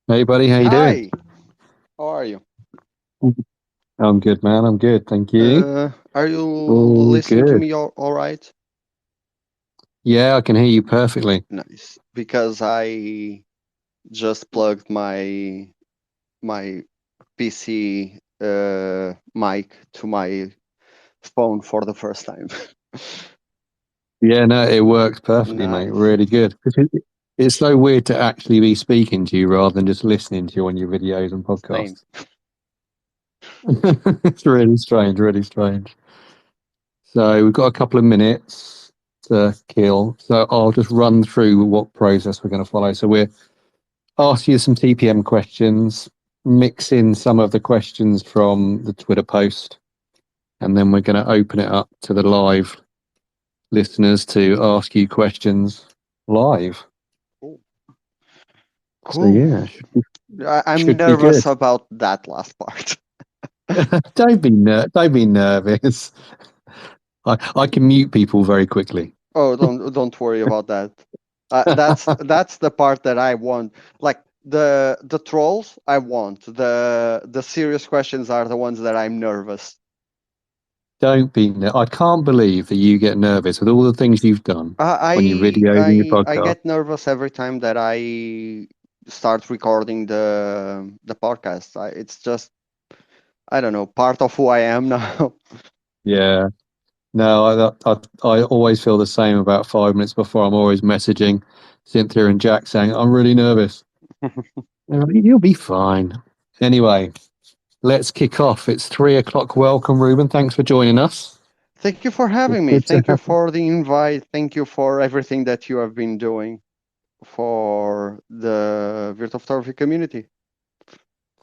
Hey buddy, how you doing? Hi, how are you? I'm good, man. I'm good, thank you. Are you All listening to good. me all right? Yeah, I can hear you perfectly. Nice. Because I just plugged my PC mic to my phone for the first time. Yeah, no, it works perfectly, mate. Nice. Really good. It's so weird to actually be speaking to you rather than just listening to you on your videos and Same. podcasts. It's really strange, really strange. So we've got a couple of minutes to kill. So I'll just run through what process we're going to follow. So we're asking you some TPM questions, mix in some of the questions from the Twitter post, and then we're going to open it up to the live listeners to ask you questions live. Cool. So Cool. yeah, I'm should be nervous good. about that last part. Don't be nervous. I can mute people very quickly. Oh, don't worry about that. That's the part that I want. Like the trolls, I want. The serious questions are the ones that I'm nervous. Don't be. I can't believe that you get nervous with all the things you've done on your I videos and your I I podcast. get nervous every time that I start recording the podcast. It's just I don't know, part of who I am now. Yeah. No, I always feel the same about 5 minutes before. I'm always messaging Cynthia and Jack saying, I'm really nervous. You'll be fine. Anyway, let's kick off. It's 3 o'clock. Welcome, Ruben. Thanks for joining us. Thank you for It's having me. good to Thank you have you. for the invite. Thank you for everything that you have been doing for the virtual photography community.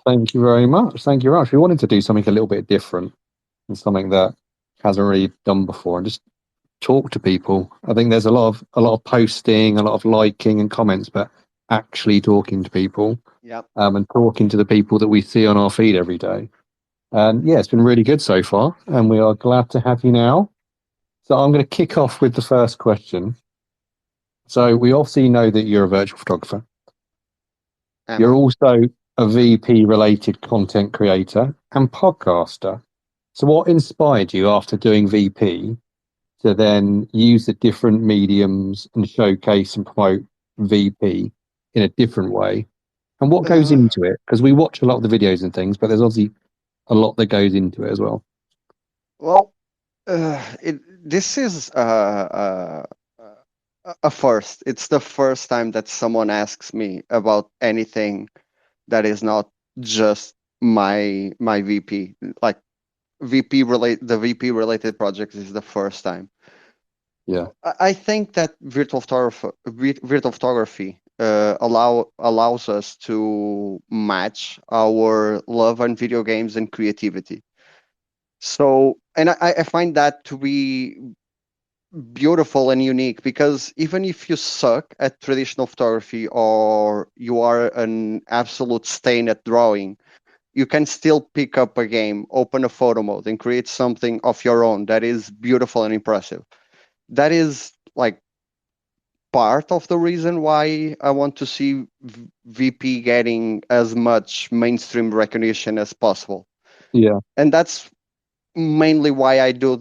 Thank you very much. Thank you very much. We wanted to do something a little bit different and something that hasn't really done before and just talk to people. I think there's a lot of posting, a lot of liking and comments, but actually talking to people Yep. and talking to the people that we see on our feed every day. And yeah, it's been really good so far, and we are glad to have you now. So I'm going to kick off with the first question. So we obviously know that you're a virtual photographer. You're Emma? also a VP related content creator and podcaster. So what inspired you after doing VP to then use the different mediums and showcase and promote VP in a different way? And what goes Uh, into it? Because we watch a lot of the videos and things, but there's obviously a lot that goes into it as well. well, this is a first. It's the first time that someone asks me about anything that is not just my VP. Like the VP related projects is the first time. Yeah. I think that virtual photography allows us to match our love and video games and creativity. So, and I find that to be beautiful and unique because even if you suck at traditional photography or you are an absolute stain at drawing, you can still pick up a game, open a photo mode, and create something of your own that is beautiful and impressive. That is like part of the reason why I want to see VP getting as much mainstream recognition as possible. Yeah. And that's mainly why I do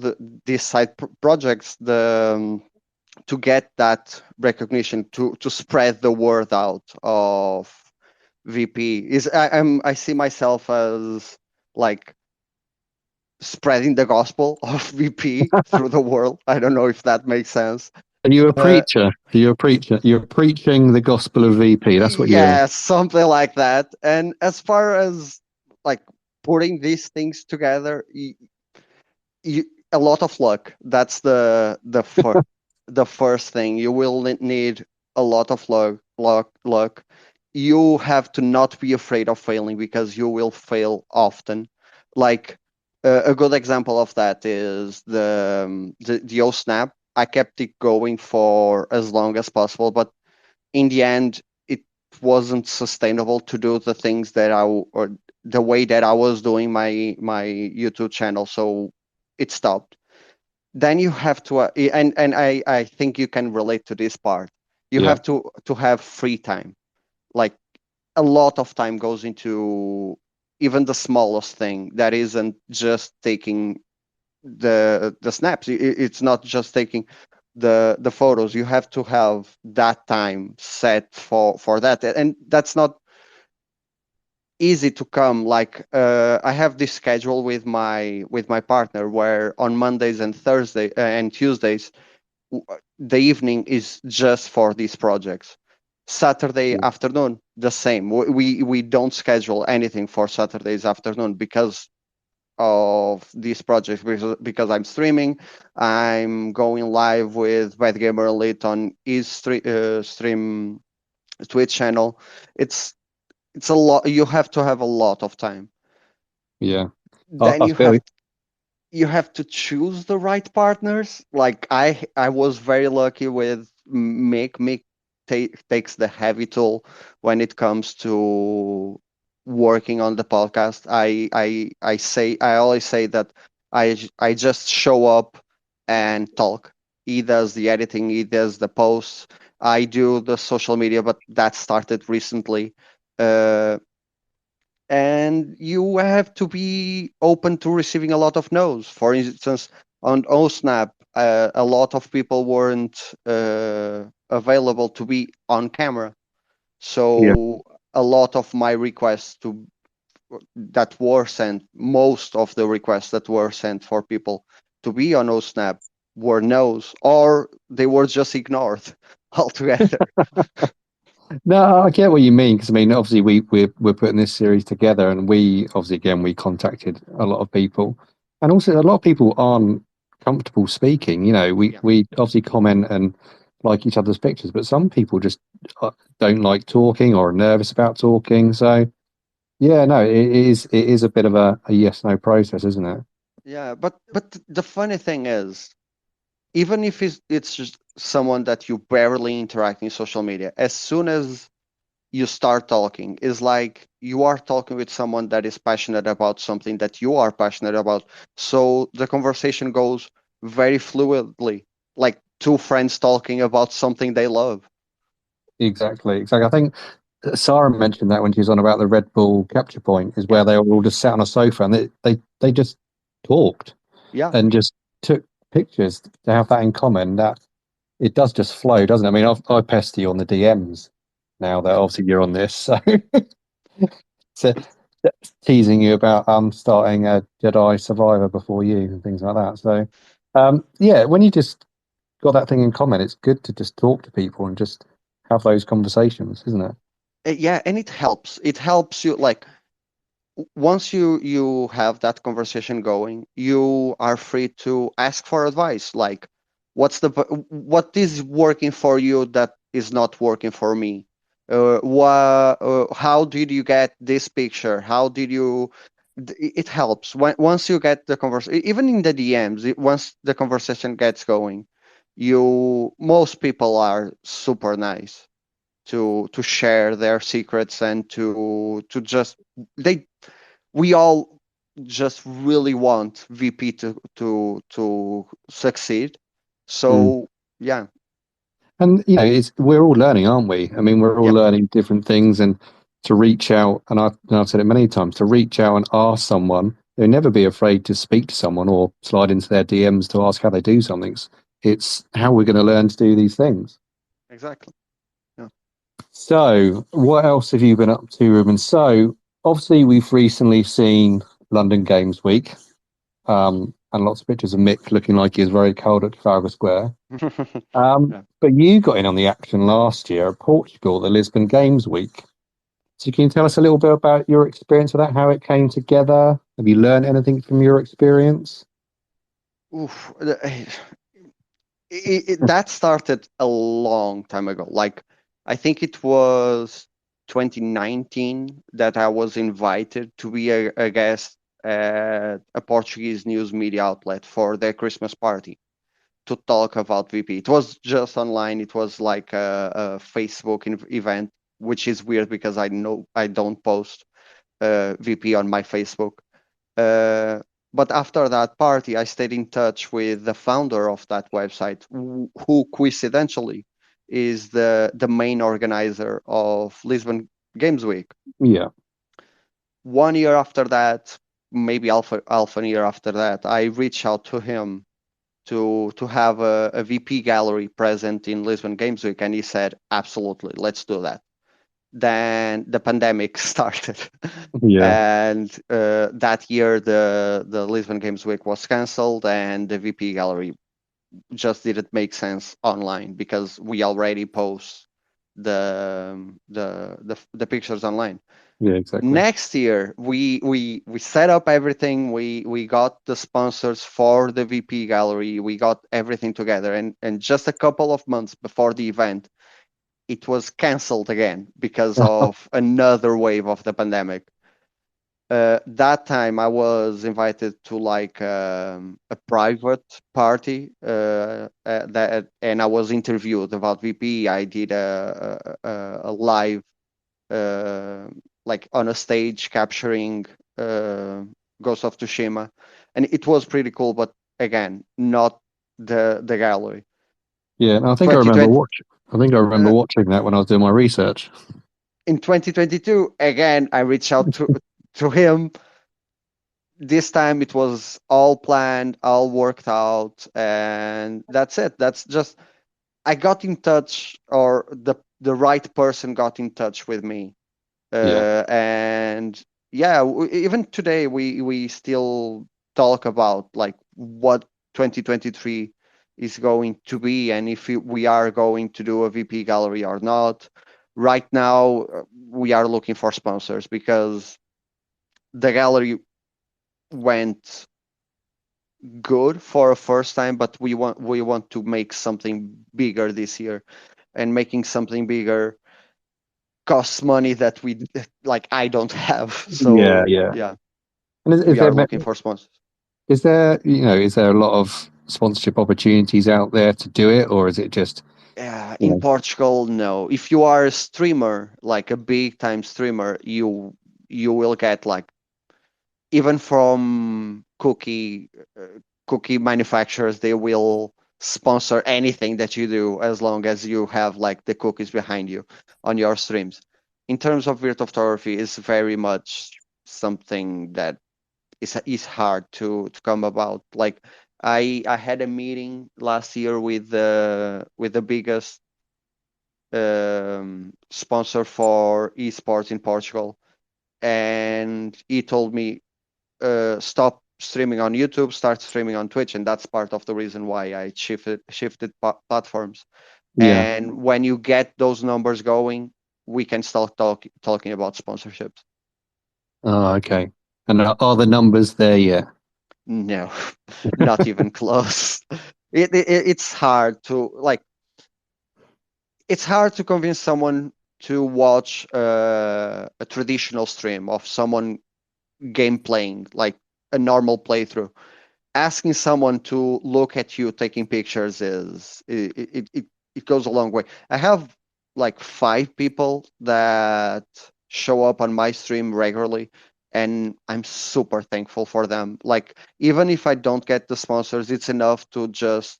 these projects to get that recognition to spread the word out of VP. I see myself as like spreading the gospel of VP through the world. I don't know if that makes sense. Are you a Uh, preacher? Are you a preacher? You're preaching the gospel of VP. That's what you're. yeah, something like that. And as far as like putting these things together, you, a lot of luck. That's the first thing. You will need a lot of luck. You have to not be afraid of failing because you will fail often. Like a good example of that is the O snap. I kept it going for as long as possible, but in the end, it wasn't sustainable to do the things or the way that I was doing my YouTube channel. So it stopped. Then you have to, and I think you can relate to this part. You Yeah. have to have free time. Like a lot of time goes into even the smallest thing that isn't just taking the snaps. It's not just taking the photos. You have to have that time set for that, and that's not easy to come. Like I have this schedule with my partner where on Mondays and Thursday and Tuesdays the evening is just for these projects. Saturday Yeah. afternoon, the same. We don't schedule anything for Saturdays afternoon because of these projects, because I'm streaming. I'm going live with Bad Gamer Elite on his stream Twitch channel. It's it's a lot. You have to have a lot of time. Yeah. Then I feel you have to choose the right partners. Like I was very lucky with Mick. Mick takes the heavy toll when it comes to working on the podcast. I always say that I just show up and talk. He does the editing, he does the posts. I do the social media, but that started recently. Uh, and you have to be open to receiving a lot of no's. For instance, on OSNAP, a lot of people weren't available to be on camera, yeah. so a lot of my requests that were sent, most of the requests that were sent for people to be on OSNAP were no's, or they were just ignored altogether. No, I get what you mean because I mean, obviously, we're putting this series together, and we obviously again we contacted a lot of people, and also a lot of people aren't comfortable speaking. You know, Yeah. we obviously comment and like each other's pictures, but some people just don't like talking or are nervous about talking. So yeah, no, it is a bit of a yes no process, isn't it? Yeah, but the funny thing is, even if it's just someone that you barely interact in social media, as soon as you start talking, it's like you are talking with someone that is passionate about something that you are passionate about. So the conversation goes very fluidly, like two friends talking about something they love. Exactly, exactly. I think Sarah mentioned that when she was on about the Red Bull capture point, is Yeah, where they were all just sat on a sofa and they just talked yeah, and just took pictures to have that in common. That it does just flow, doesn't it? I mean, I pester you on the DMs now that obviously you're on this, so, so teasing you about starting a Jedi Survivor before you and things like that. So yeah, when you just got that thing in common, it's good to just talk to people and just have those conversations, isn't it? Yeah, and it helps. It helps you like once you have that conversation going, you are free to ask for advice. Like, what is working for you that is not working for me? How did you get this picture? How did you? It helps once you get the conversation, even in the DMs. Once the conversation gets going, you most people are super nice to share their secrets and to just they we all just really want VP to succeed. Mm. So yeah, And you know, it's we're all learning, aren't we? I mean, we're all yep, learning different things, and to reach out, and I've said it many times, to reach out and ask someone, you know, never be afraid to speak to someone or slide into their DMs to ask how they do something. It's how we're going to learn to do these things. exactly. Yeah. So, what else have you been up to, Ruben? So, obviously, we've recently seen London Games Week, and lots of pictures of Mick looking like he's very cold at Trafalgar Square. Yeah. But you got in on the action last year at Portugal, the Lisbon Games Week. So can you tell us a little bit about your experience with that, how it came together? Have you learned anything from your experience? Oof, that started a long time ago. Like I think it was 2019 that I was invited to be a guest at a Portuguese news media outlet for their Christmas party to talk about VP. It was just online. It was like a Facebook event, which is weird because I know I don't post VP on my Facebook. Uh, but after that party, I stayed in touch with the founder of that website, who coincidentally is the main organizer of Lisbon. Games Week. Yeah. 1 year after that, maybe half a year after that, I reached out to him to have a VP gallery present in Lisbon Games Week, and he said, "Absolutely, let's do that." Then the pandemic started, Yeah. and that year the Lisbon Games Week was cancelled, and the VP gallery just didn't make sense online because we already post the pictures online. Yeah. Exactly. Next year we set up everything, we got the sponsors for the VP gallery, we got everything together, and just a couple of months before the event it was canceled again because of another wave of the pandemic. That time I was invited to like a private party that, and I was interviewed about VP. I did a live like on a stage capturing uh, Ghost of Tsushima, and it was pretty cool. But again, not the gallery. Yeah. And I think I remember 2020 watching. I think I remember uh, watching that when I was doing my research. in 2022, again, I reached out to him. This time it was all planned, all worked out, and that's it. That's just I got in touch, or the right person got in touch with me, Yeah. and yeah, even today we still talk about like what 2023 is going to be, and if we are going to do a VP gallery or not. Right now, we are looking for sponsors because the gallery went good for a first time, but we want to make something bigger this year, and making something bigger costs money that we like I don't have. Yeah. So Yeah. yeah, And we are looking for sponsors. is there is there a lot of sponsorship opportunities out there to do it, or is it just you In know? Portugal, no. If you are a streamer, like a big time streamer, you will get like even from cookie manufacturers, they will sponsor anything that you do as long as you have like the cookies behind you on your streams. In terms of virtual photography, it's very much something that is hard to come about. Like I had a meeting last year with the biggest sponsor for esports in Portugal, and he told me stop streaming on YouTube, start streaming on Twitch, and that's part of the reason why I shifted platforms. Yeah. And when you get those numbers going, we can start talking about sponsorships. Oh, okay. And are the numbers there yet? No, not even close. It's hard to like. It's hard to convince someone to watch a traditional stream of someone game playing, like a normal playthrough. Asking someone to look at you taking pictures is it goes a long way. I have like 5 people that show up on my stream regularly, and I'm super thankful for them. Like even if I don't get the sponsors, it's enough to just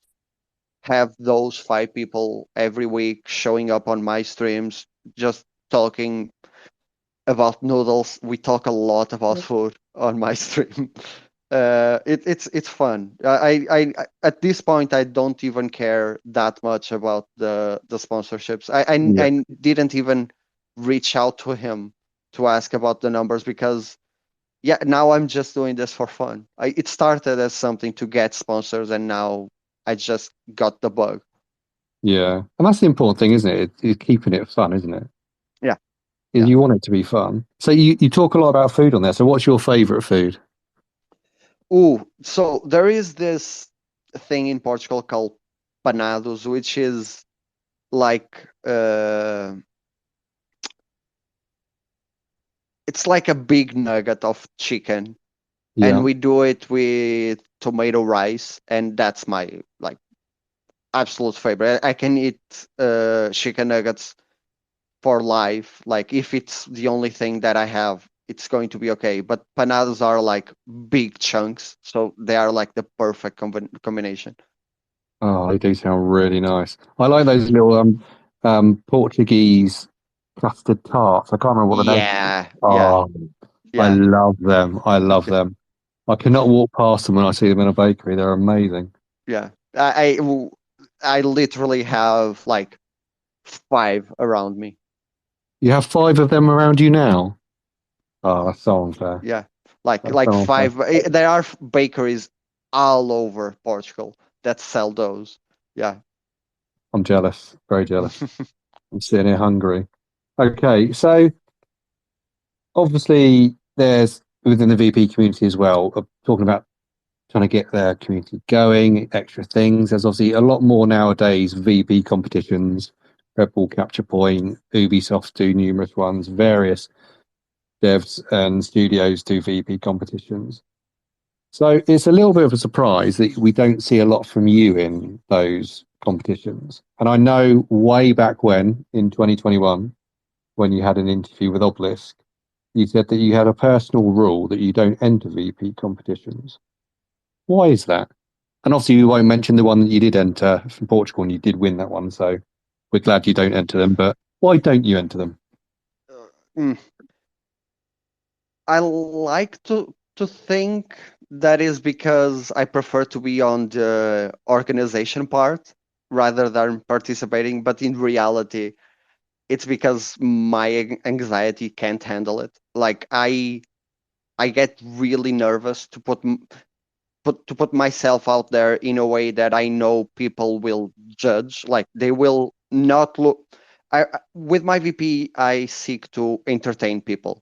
have those 5 people every week showing up on my streams, just talking about noodles. We talk a lot about food on my stream. It's fun. At this point I don't even care that much about the sponsorships. Yeah. I didn't even reach out to him to ask about the numbers because yeah, now I'm just doing this for fun. It started as something to get sponsors, and now I just got the bug. Yeah. And that's the important thing, isn't it? It's keeping it fun, isn't it? Yeah, Is yeah. you want it to be fun. So you talk a lot about food on there. So what's your favorite food? Ooh, so there is this thing in Portugal called panados, which is like it's like a big nugget of chicken, and Yeah. we do it with tomato rice, and that's my like absolute favorite. I can eat chicken nuggets for life. Like if it's the only thing that I have, it's going to be okay. But panados are like big chunks, so they are like the perfect combination. Oh, they do sound really nice. I like those little Portuguese. custard tarts. I can't remember what the name. Yeah, yeah, Oh, I yeah, love them. I love yeah, them. I cannot walk past them when I see them in a bakery. They're amazing. yeah. I literally have like five around me. You have five of them around you now. Oh, that's so unfair. Yeah, That's like so unfair. five. There are bakeries all over Portugal that sell those. Yeah. I'm jealous. Very jealous. I'm sitting here hungry. Okay, so obviously there's within the VP community as well, talking about trying to get their community going, extra things. There's obviously a lot more nowadays VP competitions. Red Bull Capture Point, Ubisoft do numerous ones, various devs and studios do VP competitions. So it's a little bit of a surprise that we don't see a lot from you in those competitions. And I know way back when, in 2021, when you had an interview with Obelisk, you said that you had a personal rule that you don't enter VP competitions. Why is that? And obviously, you won't mention the one that you did enter from Portugal and you did win that one. So we're glad you don't enter them. But why don't you enter them? Mm. I like to think that is because I prefer to be on the organization part rather than participating, but in reality, it's because my anxiety can't handle it. Like I get really nervous to put myself out there in a way that I know people will judge. Like they will not look. With my VP, I seek to entertain people.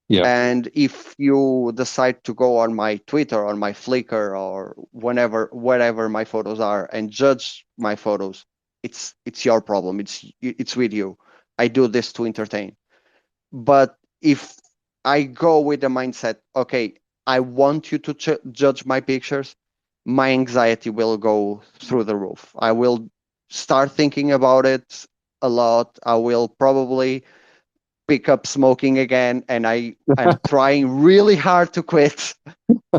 Yeah, And if you decide to go on my Twitter, on my Flickr, or wherever my photos are, and judge my photos, it's your problem. It's with you. I do this to entertain. But if I go with the mindset, okay, I want you to judge my pictures, my anxiety will go through the roof. I will start thinking about it a lot. I will probably pick up smoking again, and I am trying really hard to quit.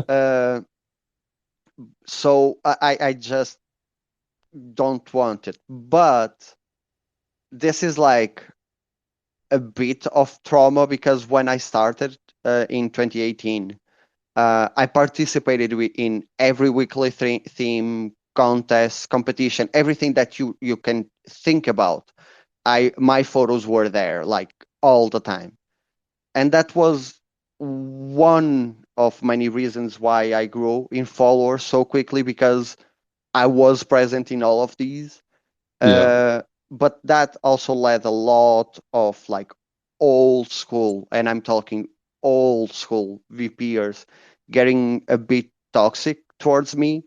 Uh, so I just don't want it. But this is like a bit of trauma because when I started in 2018, I participated in every weekly theme contest, competition, everything that you can think about. My photos were there like all the time, and that was one of many reasons why I grew in followers so quickly because I was present in all of these. yeah, But that also led a lot of like old school, and I'm talking old school VPers getting a bit toxic towards me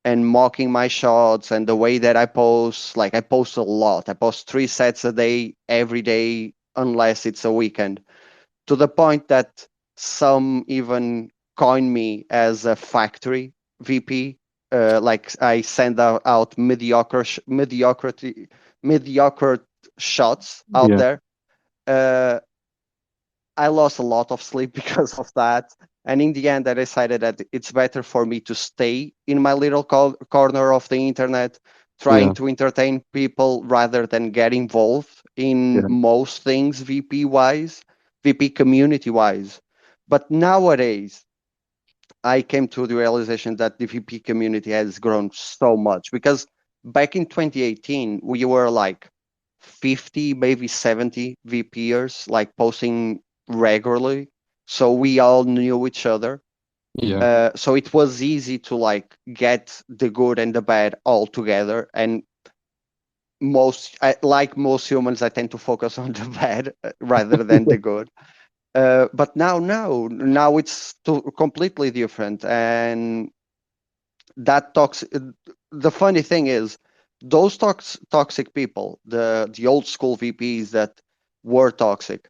and mocking my shots and the way that I post. Like I post a lot. I post 3 sets a day, every day, unless it's a weekend, to the point that some even coin me as a factory VP. Like I send out mediocre shots out yeah, there. Uh, I lost a lot of sleep because of that. And in the end, I decided that it's better for me to stay in my little corner of the internet, trying yeah, to entertain people rather than get involved in yeah, most things VP wise, VP community wise. But nowadays, I came to the realization that the VP community has grown so much because back in 2018, we were like 50, maybe 70 VPers, like posting regularly. So we all knew each other. yeah, So it was easy to like get the good and the bad all together. And like most humans, I tend to focus on the bad rather than the good. But now it's completely different. And that toxic. The funny thing is, those toxic people, the old school VPs that were toxic,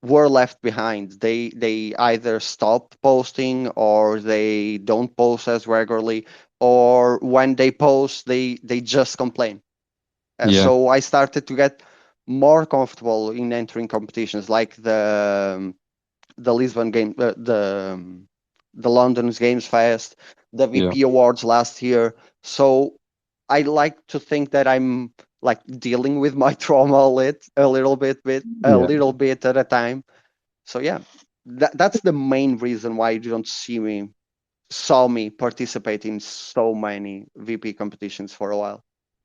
were left behind. They either stopped posting or they don't post as regularly, or when they post, they just complain. yeah, So I started to get more comfortable in entering competitions like the Lisbon game, the London's Games Fest, the yeah, VP Awards last year. So I like to think that I'm like dealing with my trauma a little Yeah. bit at a time. So yeah, that's the main reason why you don't saw me participate in so many VP competitions for a while.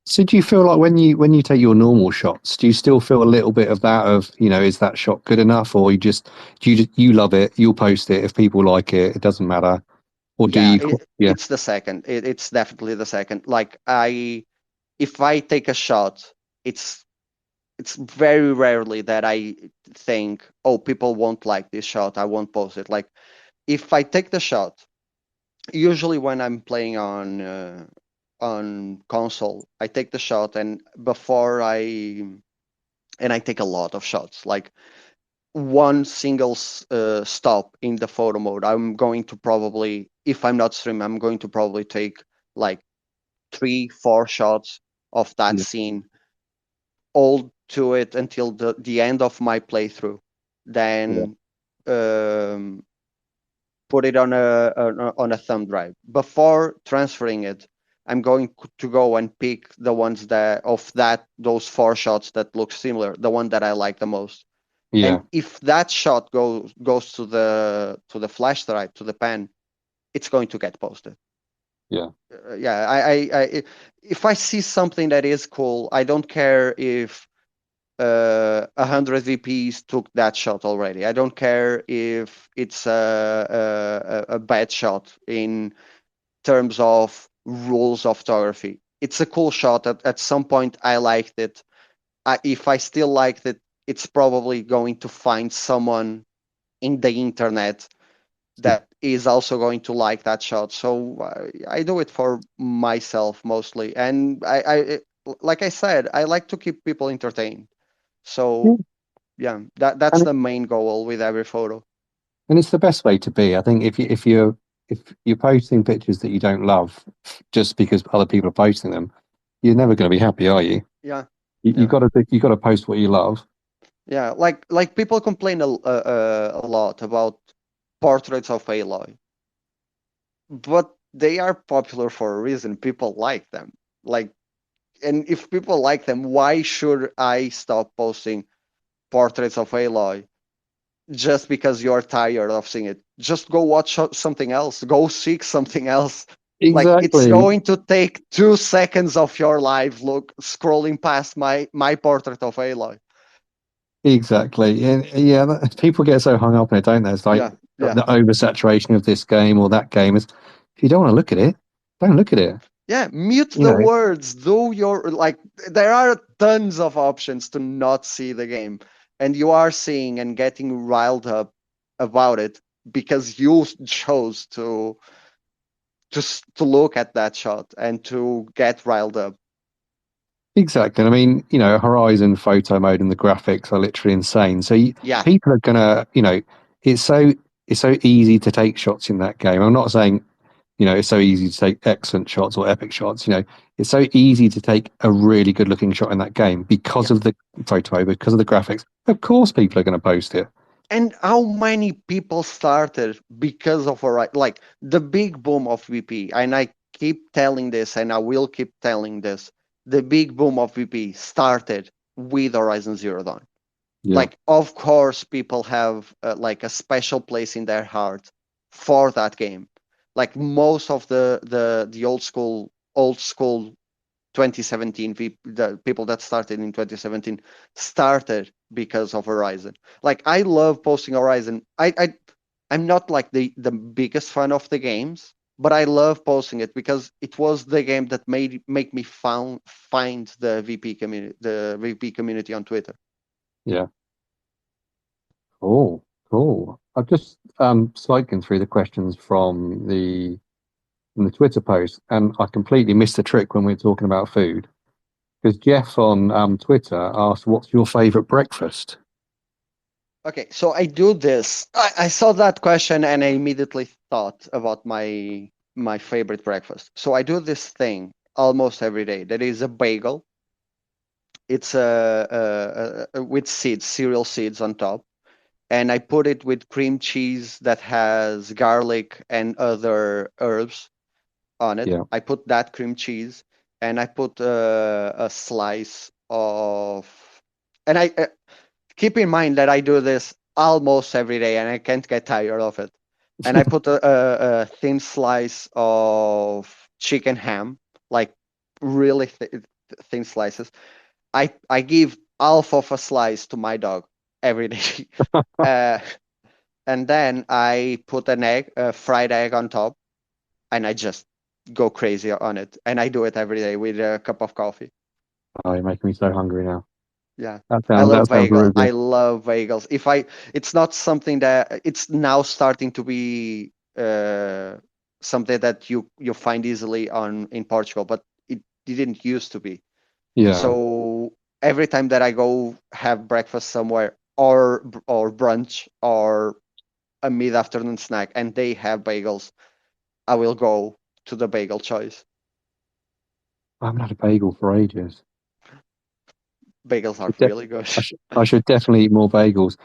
So do you feel like when you take your normal shots, do you still feel a little bit of that of, is that shot good enough, or you love it, you'll post it if people like it, it doesn't matter, or do Yeah, you? Yeah, it's the second. It's definitely the second. Like if I take a shot, it's it's very rarely that I think, oh, people won't like this shot, I won't post it. Like if I take the shot, usually when I'm playing on console, I take the shot, and I take a lot of shots. Like one single stop in the photo mode, I'm going to probably, if I'm not streaming, I'm going to probably take like 3, 4 shots of that yeah, scene, all to it until the end of my playthrough. yeah, Then um, put it on a thumb drive. Before transferring it, I'm going to go and pick the ones those 4 shots that look similar, the one that I like the most. yeah, And if that shot goes to the flash drive, to the pen, it's going to get posted. yeah. Yeah, if I see something that is cool, I don't care if 100 VPs took that shot already. I don't care if it's a bad shot in terms of rules of photography. It's a cool shot. At some point, I liked it. If I still liked it, it's probably going to find someone in the internet that is also going to like that shot. So I do it for myself mostly, and like I said, I like to keep people entertained. Yeah. So yeah, that's And the main goal with every photo. and it's the best way to be. I think if you're posting pictures that you don't love just because other people are posting them, you're never going to be happy, are you? Yeah, You yeah, got to post what you love. yeah. Like people complain a lot about portraits of Aloy, but they are popular for a reason. People like them. Like, and if people like them, why should I stop posting portraits of Aloy just because you're tired of seeing it? Just go watch something else. Go seek something else. Like it's Exactly. going to take 2 seconds of your life. Look, scrolling past my portrait of Aloy. Exactly. And yeah, people get so hung up on it, don't they? It's like Yeah, yeah, the oversaturation of this game or that game is, if you don't want to look at it, don't look at it. yeah. Mute You the know, words. Do your like. There are tons of options to not see the game, and you are seeing and getting riled up about it because you chose to just to look at that shot and to get riled up. exactly. And I mean, Horizon photo mode and the graphics are literally insane. So Yeah, people are gonna, it's so it's so easy to take shots in that game. I'm not saying, it's so easy to take excellent shots or epic shots. It's so easy to take a really good looking shot in that game because yeah. of the photo, because of the graphics. Of course, people are going to post it. And how many people started because of like the big boom of VP? And I keep telling this, and I will keep telling this. The big boom of VP started with Horizon Zero Dawn. Yeah, Like, of course, people have like a special place in their heart for that game. Like most of the old school 2017 the people that started in 2017 started because of Horizon. Like I love posting Horizon. I'm not like the biggest fan of the games, but I love posting it because it was the game that make me find the VP community on Twitter. yeah. Oh, cool. I've just cycling through the questions from the Twitter post, and I completely missed the trick when we were talking about food. Because Jeff on Twitter asked, "What's your favorite breakfast?" Okay, so I do this. I saw that question and I immediately thought about my favorite breakfast. So I do this thing almost every day. That is a bagel. It's with seeds, cereal seeds on top, and I put it with cream cheese that has garlic and other herbs on it. Yeah, I put that cream cheese, and I put a slice of, and I keep in mind that I do this almost every day, and I can't get tired of it. And I put a thin slice of chicken ham, like really thin slices. I give half of a slice to my dog every day. uh, and then I put an egg, a fried egg on top, and I just go crazy on it. And I do it every day with a cup of coffee. Oh, you're making me so hungry now. Yeah. That That sounds really sounds I good. love bagels. It's not something that it's now starting to be something that you find easily on in Portugal, but it didn't used to be. Yeah. So every time that I go have breakfast somewhere or brunch or a mid-afternoon snack and they have bagels, I will go to the bagel choice. I haven't had a bagel for ages. Bagels are Should def- really good. I should definitely eat more bagels.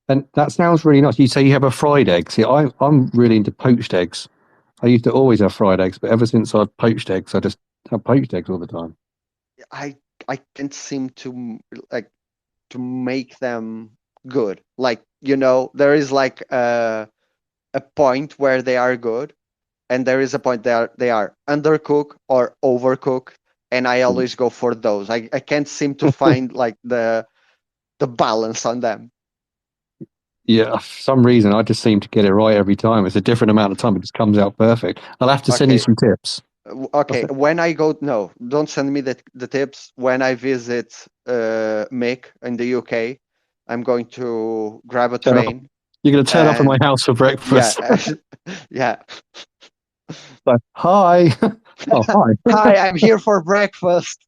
And that sounds really nice. You say you have a fried egg. See, I'm really into poached eggs. I used to always have fried eggs, but ever since I've poached eggs, I just have poached eggs all the time. I I can't seem to like to make them good. Like, there is like a point where they are good, and there is a point they are undercooked or overcooked, and I always go for those. I can't seem to find like the balance on them. Yeah, for some reason I just seem to get it right every time. It's a different amount of time, it just comes out perfect. I'll have to send you Okay, some tips. I'll okay. send, When I go, no, don't send me the tips. When I visit Mick in the UK, I'm going to grab a turn up. train You're going to turn up at my and house for breakfast. yeah, yeah. Like, hi. Oh, hi. Hi, I'm here for breakfast.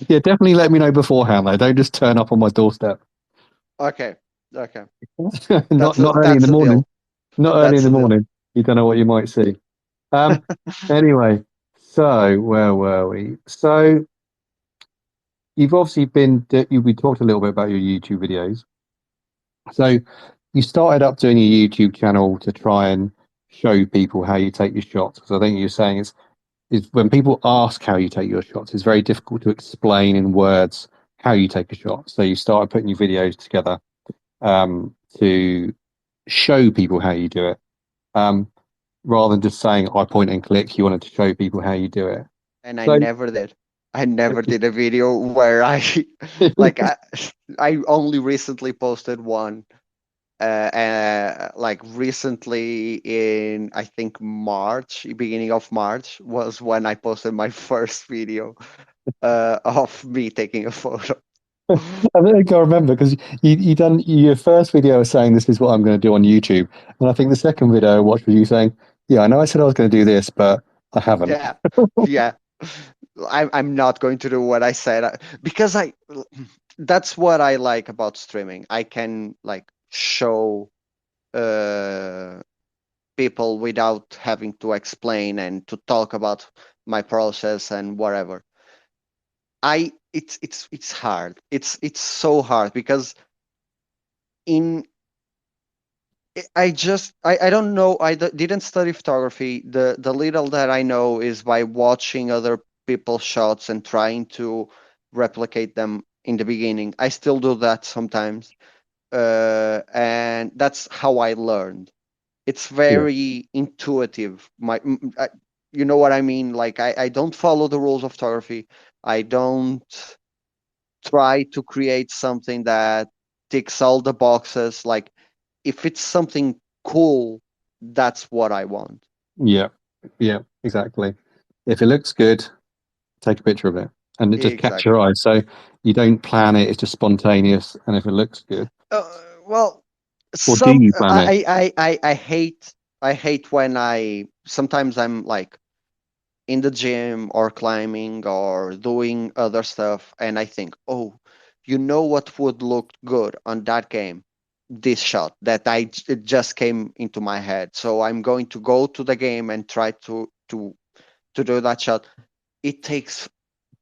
Yeah, definitely let me know beforehand though. Don't just turn up on my doorstep. Okay, okay. Not That's a not early in the that's a morning. deal. Not early in That's the a deal. morning. You don't know what you might see. Um. Anyway, so where were we? So you've obviously we talked a little bit about your YouTube videos. So you started up doing a YouTube channel to try and show people how you take your shots. Because I think you're saying is when people ask how you take your shots, it's very difficult to explain in words how you take a shot. So you started putting your videos together to show people how you do it. Um, rather than just saying I point and click, you wanted to show people how you do it. And I So never did. I never did a video where I like I only recently posted one like recently in I think March, beginning of March was when I posted my first video of me taking a photo. I think I remember because you done your first video was saying this is what I'm going to do on YouTube, and I think the second video I watched was you saying, "Yeah, I know I said I was going to do this, but I haven't." Yeah, yeah. I'm not going to do what I said because that's what I like about streaming. I can like show uh people without having to explain and to talk about my process and whatever. It's hard. It's so hard because in I don't know. Didn't study photography. The little that I know is by watching other people's shots and trying to replicate them in the beginning. I still do that sometimes, and that's how I learned. It's Yeah, very intuitive. You know what I mean? Like I don't follow the rules of photography. I don't try to create something that ticks all the boxes. Like if it's something cool, that's what I want. yeah, yeah, exactly. If it looks good, take a picture of it, and it just catch your Exactly. eye. So you don't plan it; it's just spontaneous. And if it looks good, Well, or do some you plan it? I hate when I sometimes I'm like in the gym or climbing or doing other stuff, and I think, oh, you know what would look good on that game? This shot that it just came into my head. So I'm going to go to the game and try to do that shot. It takes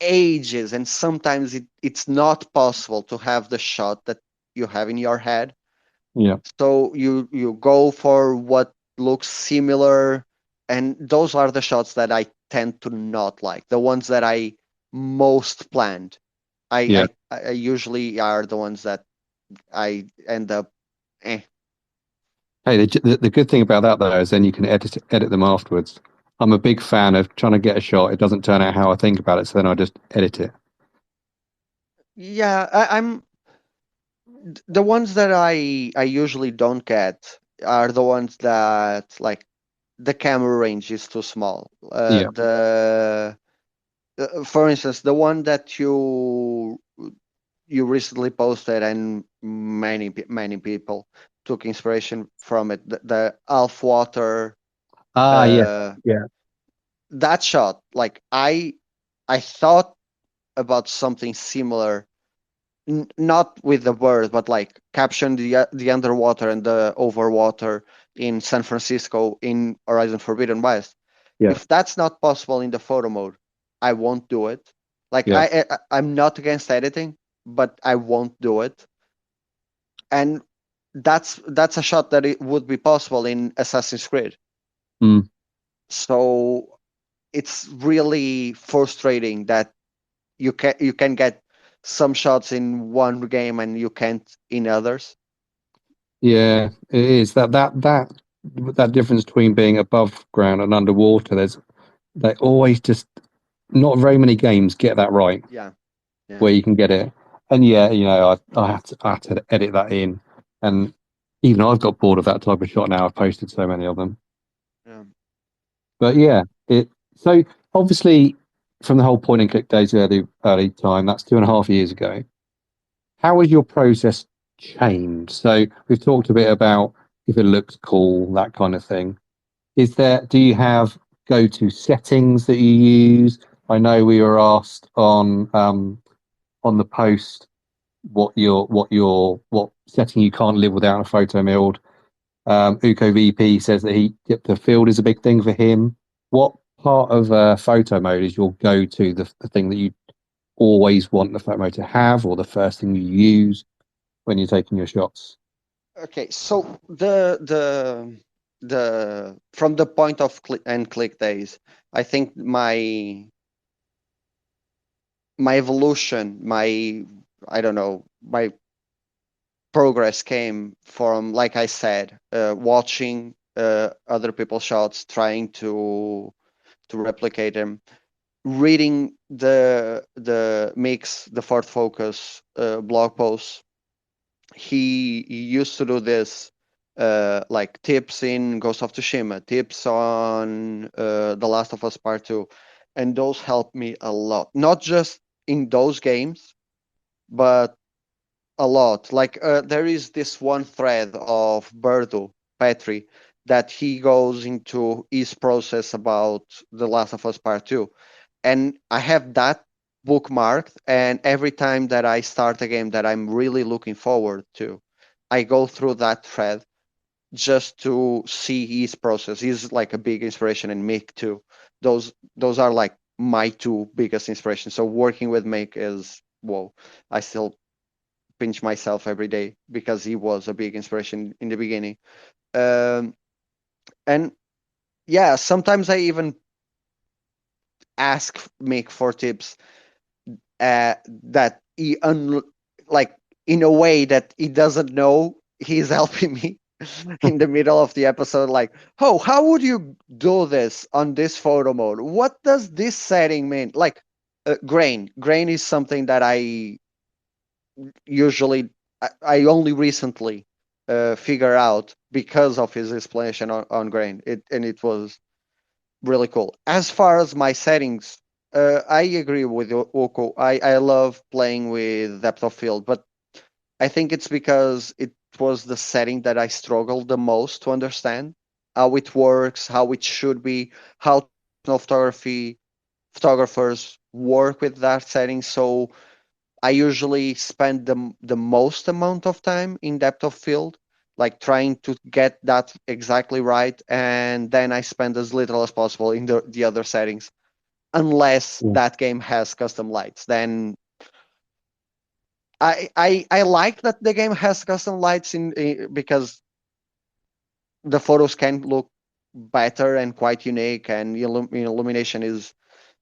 ages, and sometimes it's not possible to have the shot that you have in your head. Yeah, So you go for what looks similar, And those are the shots that I tend to not like, the ones that I most planned. Yeah. I usually are the ones that I end up eh. Hey, the good thing about that though is then you can edit them afterwards. I'm a big fan of trying to get a shot. It doesn't turn out how I think about it, so then I just edit it. Yeah, I'm the ones that I usually don't get are the ones that like the camera range is too small. Yeah. The For instance, the one that you recently posted and many people took inspiration from it. The half water, Ah, yeah. uh, Yeah. that shot. Like I thought about something similar, not with the bird, but like caption the underwater and the overwater in San Francisco in Horizon Forbidden West. Yeah. If that's not possible in the photo mode, I won't do it. Like Yeah. I'm not against editing, but I won't do it. And that's a shot that it would be possible in Assassin's Creed. Mm. So it's really frustrating that you can get some shots in one game and you can't in others. Yeah. It is that difference between being above ground and underwater. They always just not very many games get that right Yeah, yeah, where you can get it. And yeah, I had to edit that in, and even I've got bored of that type of shot now. I've posted so many of them. yeah. But yeah, it so obviously from the whole point and click days early time, that's 2.5 years ago. How has your process changed? So we've talked a bit about if it looks cool, that kind of thing. Do you have go-to settings that you use? I know we were asked on the post what setting you can't live without a photo milled. Uko VP says that depth of field is a big thing for him. What part of photo mode is your go-to, the thing that you always want the photo mode to have, or the first thing you use when you're taking your shots? Okay, so the from the point of click days, I think my evolution, my I don't know, my progress came from, like I said, watching other people's shots, trying to replicate them, reading the mix, the Ford Focus blog posts. He used to do this, like tips in Ghost of Tsushima, tips on The Last of Us Part 2, and those helped me a lot, not just in those games, but a lot. Like there is this one thread of Birdo Petri that he goes into his process about The Last of Us Part 2. And I have that bookmarked, and every time that I start a game that I'm really looking forward to, I go through that thread just to see his process. He's like a big inspiration, and Mick too. Those are like my two biggest inspirations. So working with Mick is whoa. I still pinch myself every day because he was a big inspiration in the beginning. Um, and yeah, sometimes I even ask Mick for tips that like in a way that he doesn't know he's helping me in the middle of the episode, like, oh, how would you do this on this photo mode? What does this setting mean? Like grain is something that usually I only recently figure out because of his explanation on grain. It was really cool. As far as my settings, I agree with Oko. I love playing with depth of field, but I think it's because it was the setting that I struggled the most to understand how it works, how it should be, how photographers work with that setting. So I usually spend the most amount of time in depth of field, like trying to get that exactly right, and then I spend as little as possible in the other settings, unless Yeah. that game has custom lights. Then I like that the game has custom lights because the photos can look better and quite unique, and illumination is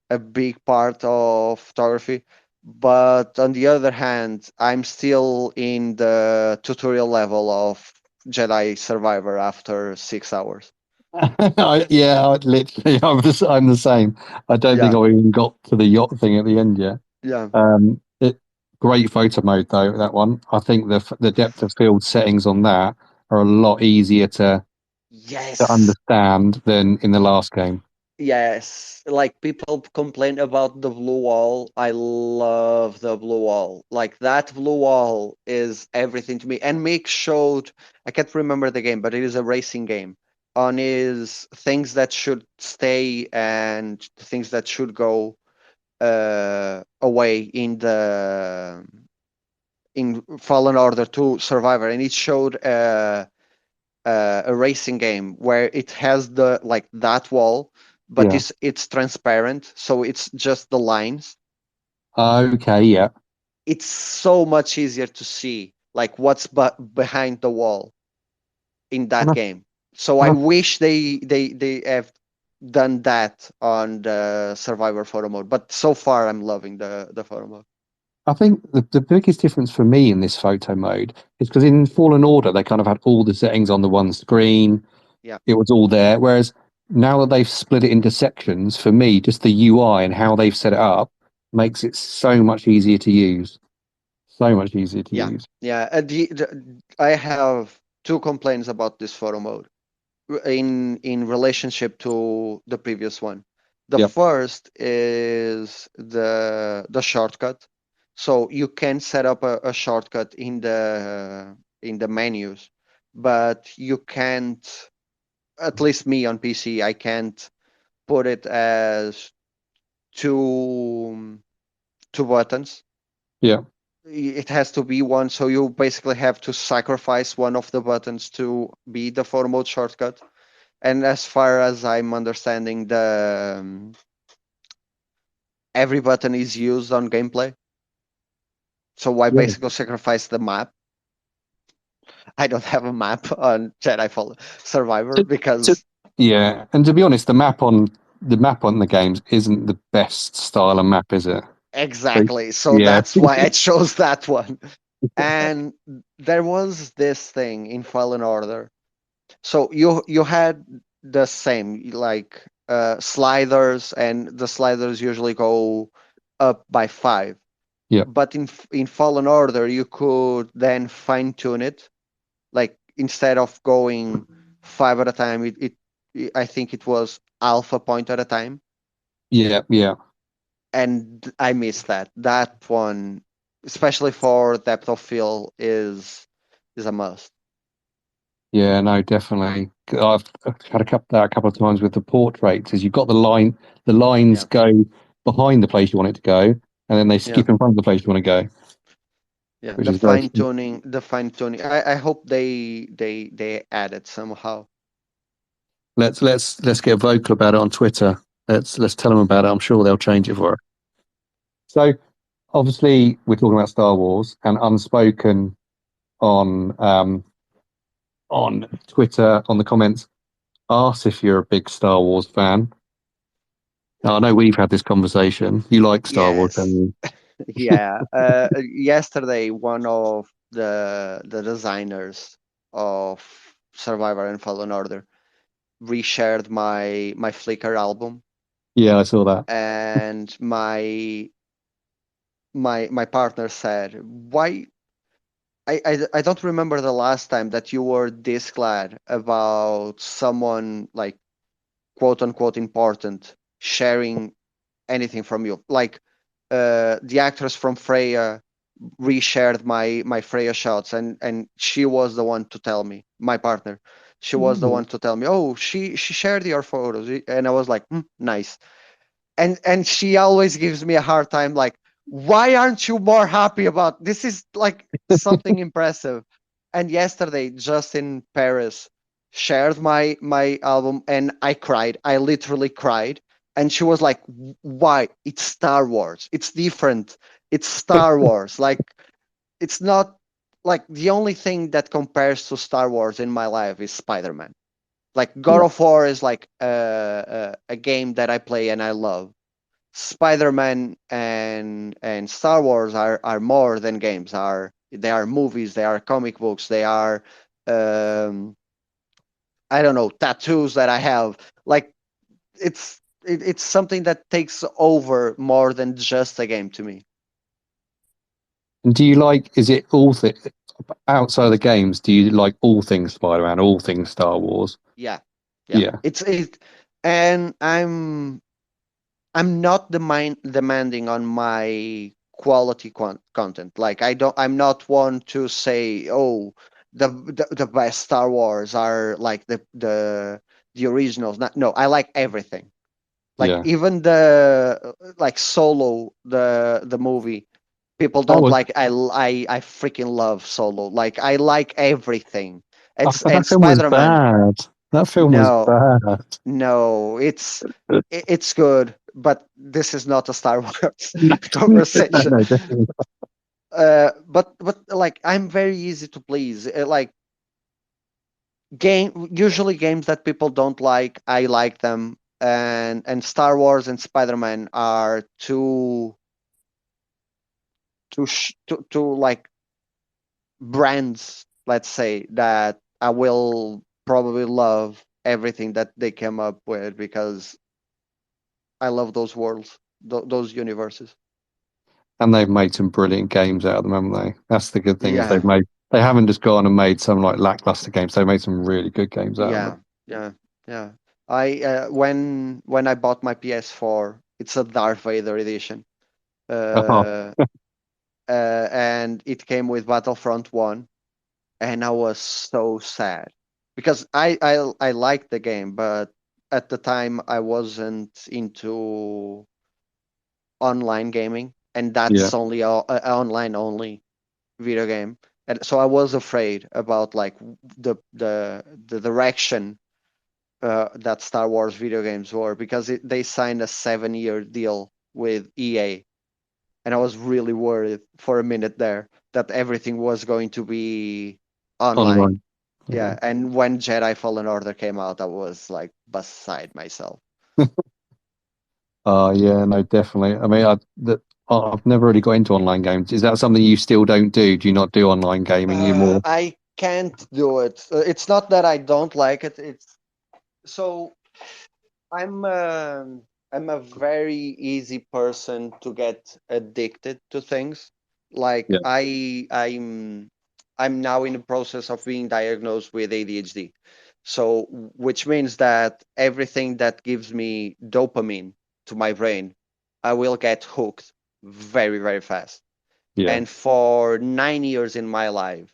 a big part of photography. But on the other hand, I'm still in the tutorial level of Jedi Survivor after 6 hours. Literally, I'm the same. I don't think Yeah, I even got to the yacht thing at the end yet. yeah. It great photo mode though, that one. I think the depth of field settings on that are a lot easier to Yes, understand than in the last game. yes. Like people complain about the blue wall. I love the blue wall. Like that blue wall is everything to me. And Mick showed, I can't remember the game, but it is a racing game, on his things that should stay and things that should go away in Fallen Order 2 Survivor, and it showed a racing game where it has the like that wall, but Yeah. it's transparent, so it's just the lines. Okay. Yeah. It's so much easier to see like what's behind the wall in And that I, game. So I and wish they have done that on the Survivor photo mode. But so far, I'm loving the photo mode. I think the biggest difference for me in this photo mode is because in Fallen Order they kind of had all the settings on the one screen. Yeah, It was all there. Whereas now that they've split it into sections, for me, just the UI and how they've set it up makes it so much easier to use. So much easier to yeah, use. yeah. I have two complaints about this photo mode in relationship to the previous one. The Yep. first is the shortcut. So you can set up a shortcut in the menus, but you can't, at least me on PC, I can't put it as two two buttons. Yeah. It has to be one, so you basically have to sacrifice one of the buttons to be the photo mode shortcut. And as far as I'm understanding, the every button is used on gameplay. So I Yeah. basically sacrifice the map. I don't have a map on Jedi Fallen Survivor To, to, because yeah. And to be honest, the map on the games isn't the best style of map, is it? But exactly. So yeah. that's why I chose that one. And there was this thing in Fallen Order. So you had the same like sliders, and the sliders usually go up by 5. Yeah. But in Fallen Order, you could then fine tune it. Like instead of going 5 at a time, I think it was alpha point at a time, Yeah. Yeah. and I miss that. That one, especially for depth of field, is a must. Yeah, no, definitely. I've had a couple of times with the portraits. Is you've got the lines Yeah, go behind the place you want it to go, and then they yeah, skip in front of the place you want to go, yeah. which is very. The fine tuning. I hope they add it somehow. Let's get vocal about it on Twitter. Let's tell them about it. I'm sure they'll change it for us. So obviously we're talking about Star Wars, and unspoken on on Twitter on the comments. Ask if you're a big Star Wars fan. Now, I know we've had this conversation. You like Star Wars, don't Yes. you? Yeah. Yesterday, one of the designers of Survivor and Fallen Order reshared my Flickr album, Yeah, I saw that. and my partner said, "Why?" I don't remember the last time that you were this glad about someone like quote unquote important sharing anything from you. Like the actress from Freya reshared my Freya shots, and she was the one to tell me, my partner. She was the Mm. one to tell me, oh, she shared your photos, and I was like, nice. And she always gives me a hard time, like, why aren't you more happy about this? Is like something impressive. And yesterday, just in Paris, shared my album, and I cried. I literally cried. And she was like, why? It's Star Wars. It's different. It's Star Wars. Like, it's not like the only thing that compares to Star Wars in my life is Spider-Man. Like God Yeah. of War is like a game that I play and I love. Spider-Man and Star Wars are more than games. They are movies, they are comic books, they are um, I don't know, tattoos that I have. Like it's something that takes over more than just a game to me. And do you like? Is it all outside of the games? Do you like all things Spider-Man, all things Star Wars? Yeah, yeah. Yeah. And I'm not demanding on my quality content. Like I'm not one to say, oh, the best Star Wars are like the originals. No, I like everything. Like Yeah. even the like Solo, the movie. People That don't was like. I freaking love Solo. Like I like everything. I thought And that film was Spider Man. bad. That film was No, bad. no, it's good, but this is not a Star Wars No, no, conversation. no, definitely. But like I'm very easy to please. Like usually games that people don't like, I like them. And Star Wars and Spider-Man are two like brands, let's say, that I will probably love everything that they came up with because I love those worlds, those universes. And they've made some brilliant games out of them, haven't they? That's the good thing is they've Yeah, made. They haven't just gone and made some like lackluster games. They made some really good games out of them. yeah, yeah, yeah. I when I bought my PS4, it's a Darth Vader edition, Oh, uh, and it came with Battlefront One, and I was so sad because I liked the game, but at the time I wasn't into online gaming, and yeah. that's only a online only video game. And so I was afraid about like the direction that Star Wars video games were because they signed a 7-year deal with EA, and I was really worried for a minute there that everything was going to be online. Online. Yeah. Yeah, and when Jedi Fallen Order came out, I was like beside myself. Yeah, no, definitely. I mean, I've never really got into online games. Is that something you still don't do? Do you not do online gaming? You more? I can't do it. It's not that I don't like it. It's so I'm I'm a very easy person to get addicted to things. Like Yeah. I'm now in the process of being diagnosed with ADHD. So which means that everything that gives me dopamine to my brain, I will get hooked very, very fast. Yeah. And for 9 years in my life,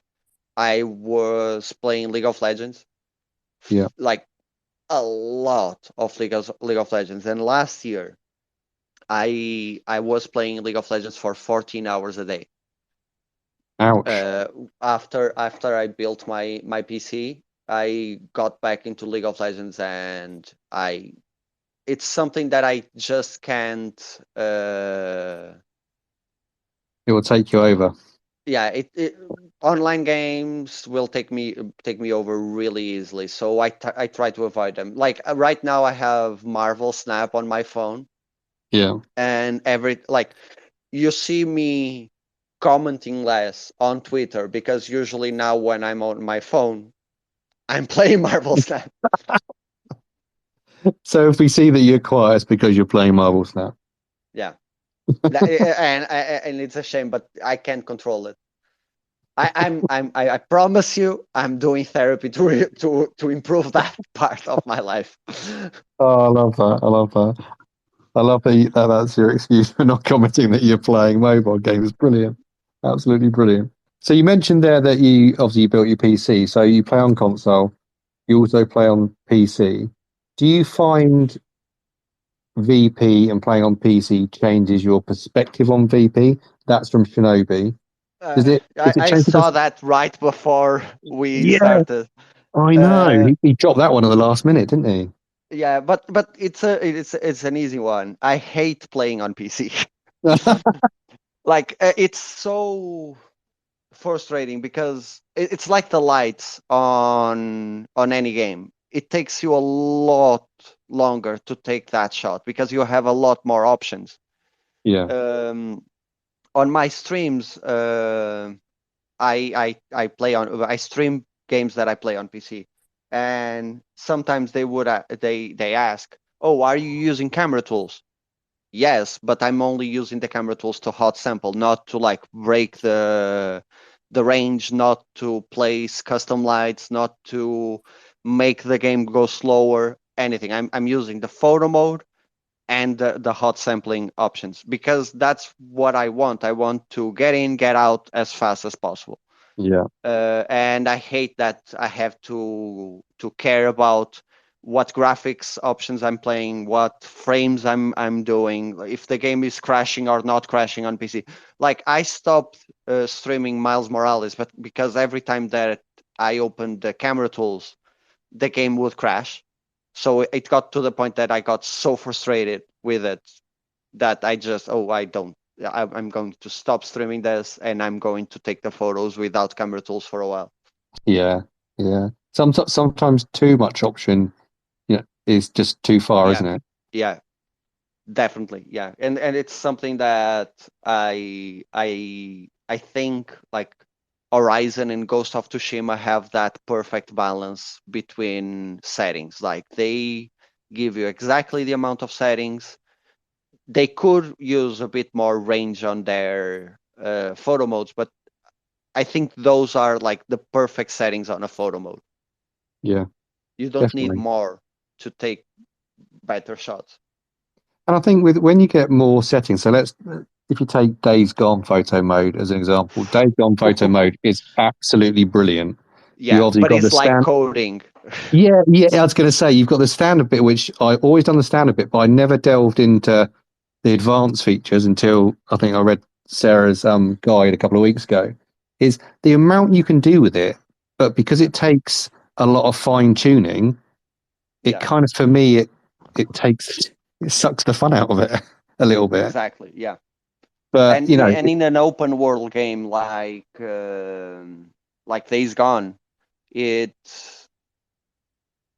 I was playing League of Legends, Yeah. like a lot of League of Legends. And last year, I was playing League of Legends for 14 hours a day. Ouch. Uh, after I built my PC, I got back into League of Legends, and I it's something that I just can't. It will take you over. Yeah, it online games will take me over really easily. So I try to avoid them. Like right now, I have Marvel Snap on my phone, Yeah. and every like you see me commenting less on Twitter because usually now when I'm on my phone, I'm playing Marvel Snap. So if we see that you're quiet, it's because you're playing Marvel Snap. Yeah, and it's a shame, but I can't control it. I promise you, I'm doing therapy to improve that part of my life. Oh, I love that. I love that. I love that's your excuse for not commenting that you're playing mobile games. Brilliant. Absolutely brilliant. So you mentioned there that you obviously you built your PC. So you play on console. You also play on PC. Do you find VP and playing on PC changes your perspective on VP? That's from Shinobi. Does it I change saw because that right before we yeah, started. I know. Uh, He dropped that one at the last minute, didn't he? yeah, but it's an easy one. I hate playing on PC. Like it's so frustrating because it's like the lights on any game. it takes you a lot longer to take that shot because you have a lot more options. Yeah. On my streams, I play on I stream games that I play on PC, and sometimes they ask, "Oh, are you using camera tools?" Yes, but I'm only using the camera tools to hot sample, not to like break the range, not to place custom lights, not to make the game go slower, anything. I'm using the photo mode and the hot sampling options because that's what I want. I want to get in, get out as fast as possible. Yeah. And I hate that I have to care about what graphics options I'm playing, what frames I'm doing, if the game is crashing or not crashing on PC. Like I stopped streaming Miles Morales, but because every time that I opened the camera tools, the game would crash. So it got to the point that I got so frustrated with it that I just, oh, I don't. I'm going to stop streaming this and I'm going to take the photos without camera tools for a while. Yeah. Yeah. Sometimes too much option, is just too far, Yeah, isn't it? yeah, definitely. Yeah. And it's something that I think like Horizon and Ghost of Tsushima have that perfect balance between settings. Like they give you exactly the amount of settings. They could use a bit more range on their photo modes, but I think those are like the perfect settings on a photo mode. Yeah, You don't need definitely. more to take better shots. And I think with when you get more settings, so if you take Days Gone photo mode as an example, Days Gone photo mode is absolutely brilliant. You Yeah, obviously but got the it's like stand. coding. Yeah, yeah. I was going to say you've got the standard bit, which I always done the standard bit, but I never delved into the advanced features until I think I read Sarah's guide a couple of weeks ago. Is the amount you can do with it, but because Yeah, it takes a lot of fine tuning, it yeah, kind of for me it sucks the fun out of it a little bit. exactly. Yeah, But and in an open world game like Days Gone, it's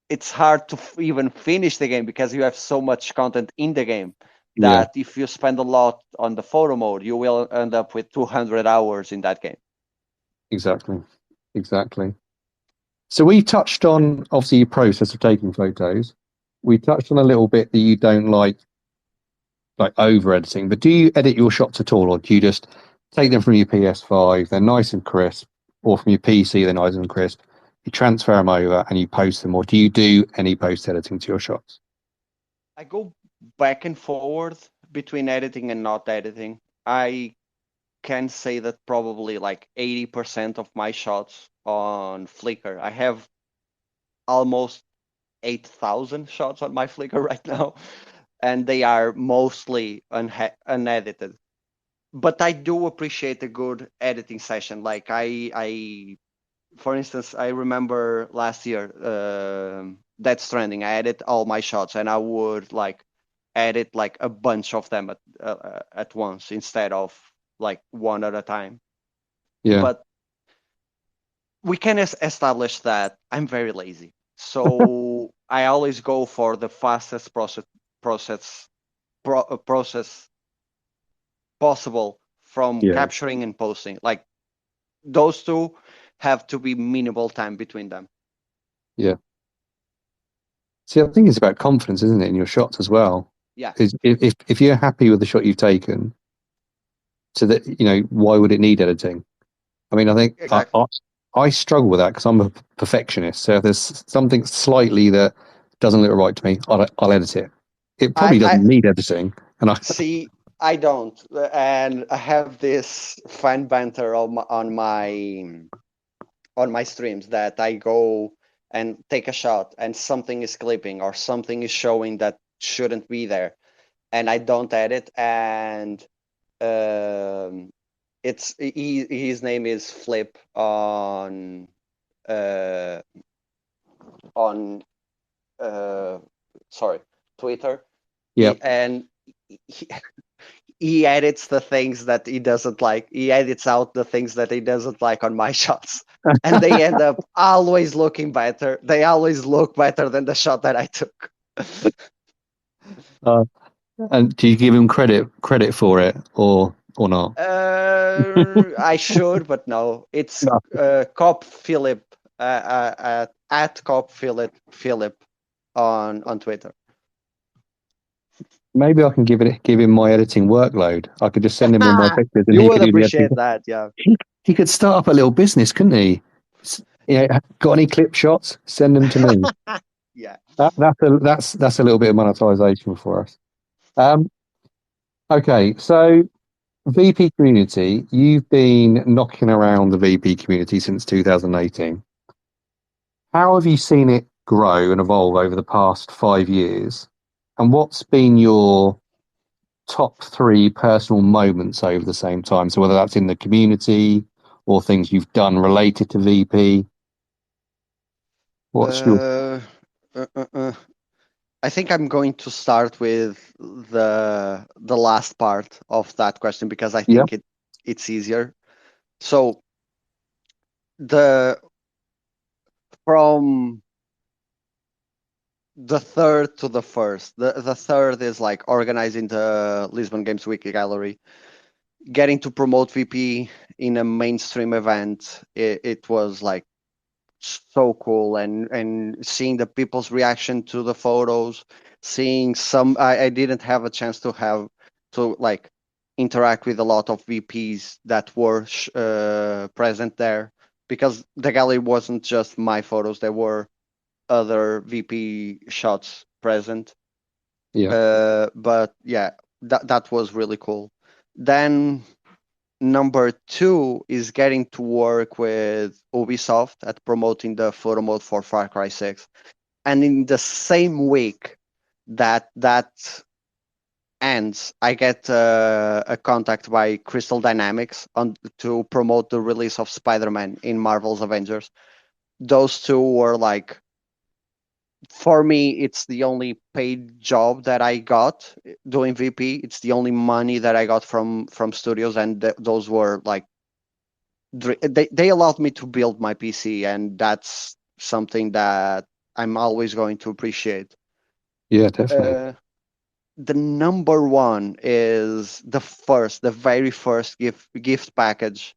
it's hard to even finish the game because you have so much content in the game yeah, that if you spend a lot on the photo mode, you will end up with 200 hours in that game. exactly, exactly. So we touched on obviously your process of taking photos. We touched on a little bit that you don't like over editing, but do you edit your shots at all, or do you just take them from your PS5, they're nice and crisp, or from your PC, they're nice and crisp, you transfer them over and you post them, or do you do any post editing to your shots? I go back and forward between editing and not editing. I can say that probably like 80% of my shots on Flickr. I have almost 8,000 shots on my Flickr right now, and they are mostly unedited. But I do appreciate a good editing session. Like for instance, I remember last year, Death Stranding. I edit all my shots, and I would like edit like a bunch of them at once instead of like one at a time. Yeah, But we can establish that I'm very lazy, so I always go for the fastest process process possible from yeah, capturing and posting. Like those two have to be minimal time between them. yeah. See, I think it's about confidence, isn't it, in your shots as well? Yeah, Is if you're happy with the shot you've taken, so that why would it need editing? I mean, I think exactly. I struggle with that because I'm a perfectionist. So if there's something slightly that doesn't look right to me, I'll edit it. It probably I doesn't need editing, and I see. I don't, and I have this fun banter on my streams that I go and take a shot and something is clipping or something is showing that shouldn't be there, and I don't edit, and um, his name is Flip uh, on uh, sorry, Twitter. yeah, And he, he edits the things that he doesn't like. He edits out the things that he doesn't like on my shots, and they end up always looking better. They always look better than the shot that I took. Uh, and do you give him credit for it or not? I should, but no. It's No. Cop Philip at Cop Philip on Twitter. Maybe I can give him my editing workload. I could just send him all my pictures, and You he would could do the editing. appreciate that, yeah. He could start up a little business, couldn't he? Got any clip shots? Send them to me. Yeah. That's a little bit of monetization for us. Um, okay, so VP community, you've been knocking around the VP community since 2018. How have you seen it grow and evolve over the past 5 years? And what's been your top three personal moments over the same time? So whether that's in the community or things you've done related to VP, what's your Uh, uh, uh, uh. I think I'm going to start with the last part of that question because I yeah think it's easier. So the from the third to the first. The third is like organizing the Lisbon Games Week gallery, getting to promote VP in a mainstream event. It was like so cool, and seeing the people's reaction to the photos, seeing some. I didn't have a chance to have to like interact with a lot of VPs that were present there because the gallery wasn't just my photos. There were other VP shots present. yeah But yeah, that was really cool. Then number two is getting to work with Ubisoft at promoting the photo mode for Far Cry 6. And in the same week that ends, I get a contact by Crystal Dynamics to promote the release of Spider-Man in Marvel's Avengers. Those two were like, for me, it's the only paid job that I got doing VP. It's the only money that I got from studios, and those were like they allowed me to build my PC, and that's something that I'm always going to appreciate. yeah definitely Uh, the number one is the very first gift package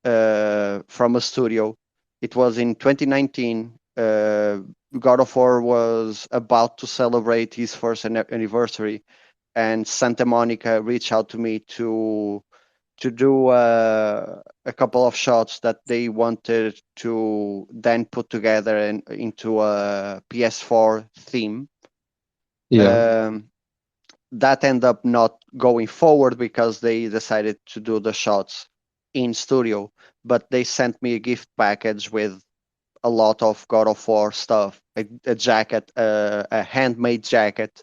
from a studio. It was in 2019. God of War was about to celebrate his first anniversary, and Santa Monica reached out to me to do a couple of shots that they wanted to then put together into a PS4 theme. yeah Um, that ended up not going forward because they decided to do the shots in studio, but they sent me a gift package with a lot of God of War stuff, a jacket, a handmade jacket,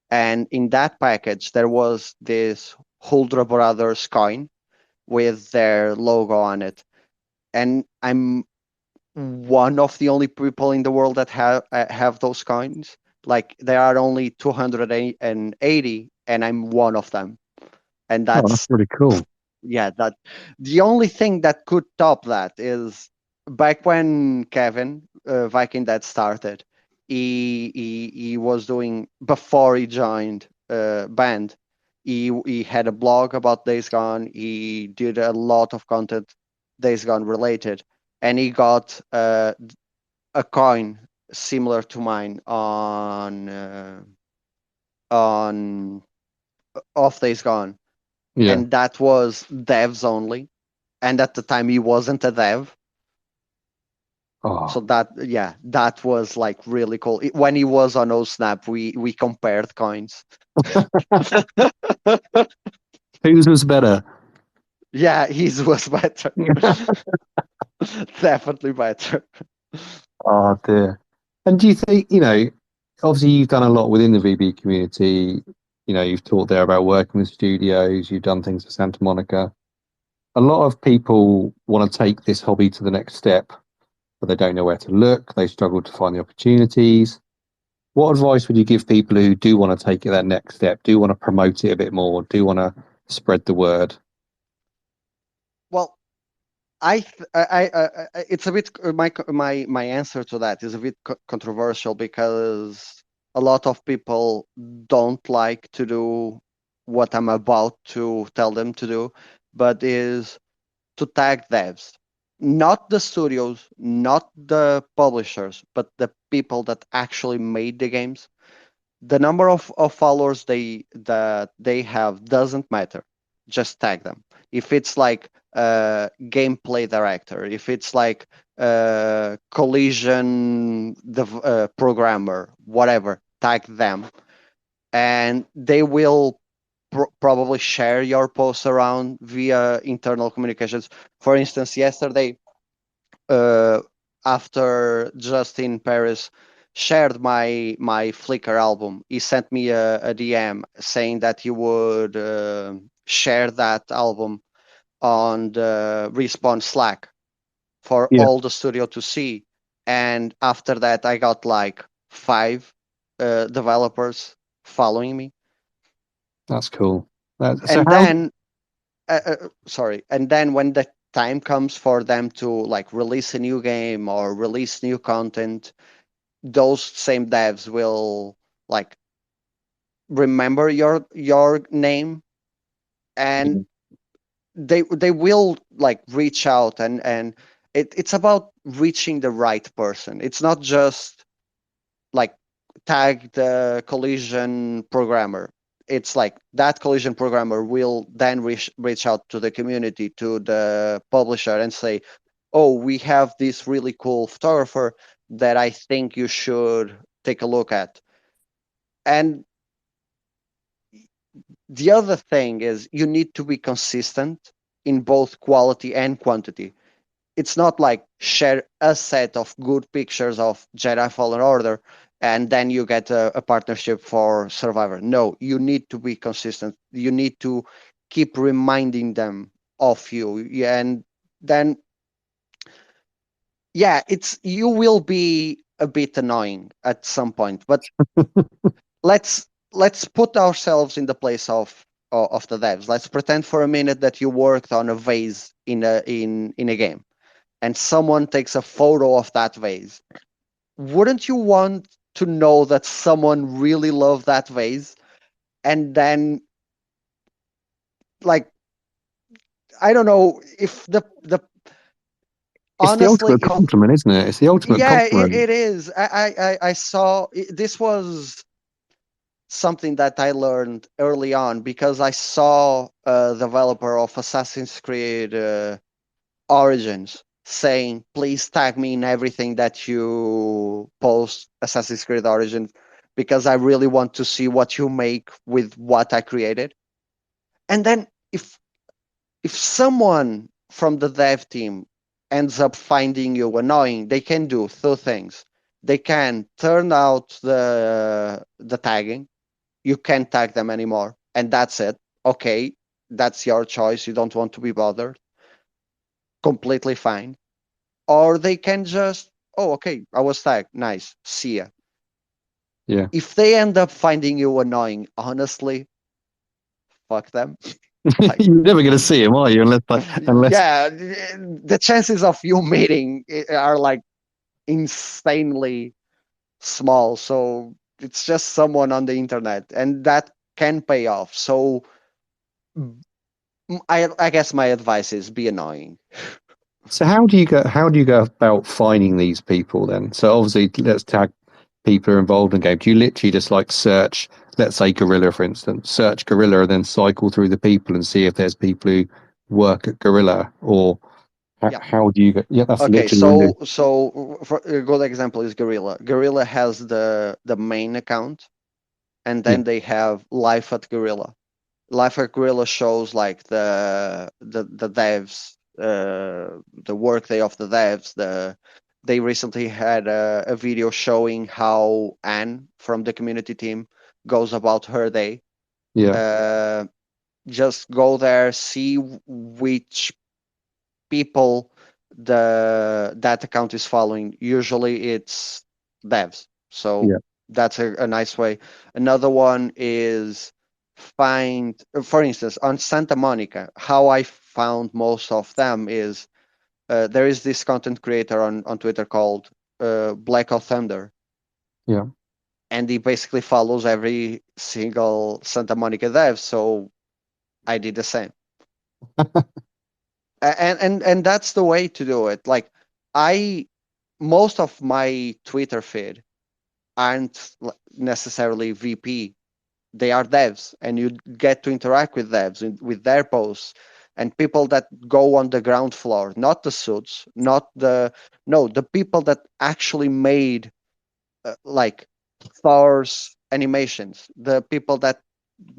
and in that package there was this Huldra Brothers coin with their logo on it, and I'm one of the only people in the world that have those coins. Like there are only 280, and I'm one of them, and oh that's that's really cool yeah. That the only thing that could top that is back when Kevin Viking Dad started. He was doing before he joined band. He had a blog about Days Gone. He did a lot of content Days Gone related, and he got a coin similar to mine on off Days Gone, yeah and that was devs only. And at the time, he wasn't a dev, so oh that yeah, that was like really cool. When he was on OSnap, we compared coins. whose was better Yeah, his was better, definitely better. oh dear. And do you think, obviously you've done a lot within the VB community, you've talked there about working with studios, you've done things for Santa Monica. A lot of people want to take this hobby to the next step, but they don't know where to look, they struggle to find the opportunities. What advice would you give people who do want to take it that next step, do want to promote it a bit more, do want to spread the word? Well, it's a bit my answer to that is a bit controversial because a lot of people don't like to do what I'm about to tell them to do, but is to tag devs, not the studios, not the publishers, but the people that actually made the games. The number of followers that they have doesn't matter. Just tag them. If it's like a gameplay director, if it's like a collision programmer, whatever, tag them, and they will probably share your posts around via internal communications. For instance, yesterday, uh, after Justin Paris shared my Flickr album, he sent me a DM saying that he would share that album on the Respawn Slack for Yeah, all the studio to see. And after that, I got like five developers following me. that's cool. So And how? then sorry, and then when the time comes for them to like release a new game or release new content, those same devs will like remember your name, and they will like reach out, and it's about reaching the right person. It's not just like tag the collision programmer. It's like that collision programmer will then reach out to the community, to the publisher, and say, oh, we have this really cool photographer that I think you should take a look at. And the other thing is you need to be consistent in both quality and quantity. It's not like share a set of good pictures of Jedi Fallen Order and then you get a partnership for Survivor. No, you need to be consistent. You need to keep reminding them of you. Yeah, and then yeah, it's you will be a bit annoying at some point, but let's let's put ourselves in the place of the devs. Let's pretend for a minute that you worked on a vase in a game and someone takes a photo of that vase. Wouldn't you want to know that someone really loved that vase? And then, like, I don't know if the It's the honestly, ultimate if compliment, isn't it? It's the ultimate yeah, compliment. it is. I saw this was something that I learned early on because I saw a developer of Assassin's Creed Origins saying, please tag me in everything that you post Assassin's Creed Origins because I really want to see what you make with what I created. And then if someone from the dev team ends up finding you annoying, they can do two things. They can turn out the tagging. You can't tag them anymore, and that's it. Okay, that's your choice. You don't want to be bothered. Completely fine. Or they can just, oh, okay, I was tagged. Nice. See ya. Yeah. If they end up finding you annoying, honestly, fuck them. Like, You're never going to see him, are you? Unless yeah, the chances of you meeting are like insanely small. So it's just someone on the internet, and that can pay off. So I guess my advice is be annoying. So how do you go about finding these people then? So obviously let's tag people who are involved in the game. Do you literally just like search, let's say Gorilla for instance, search Gorilla and then cycle through the people and see if there's people who work at Gorilla, or Yeah. how do you go? Yeah, that's Okay, literally what you do. so for a good example is Gorilla. Gorilla has the main account, and Yeah, then they have Life at Gorilla. Life at Gorilla shows like the devs, the workday of the devs. They recently had a video showing how Anne from the community team goes about her day. yeah, Uh, just go there, see which people that account is following. Usually it's devs. So yeah, that's a nice way. Another one is find, for instance, on Santa Monica, how I found most of them is there is this content creator on Twitter called Black Hole Thunder, Yeah. and he basically follows every single Santa Monica dev. So I did the same, and that's the way to do it. Like I, most of my Twitter feed aren't necessarily VP. They are devs, and you get to interact with devs with their posts and people that go on the ground floor, not the suits, not the no, the people that actually made like Thor's animations, the people that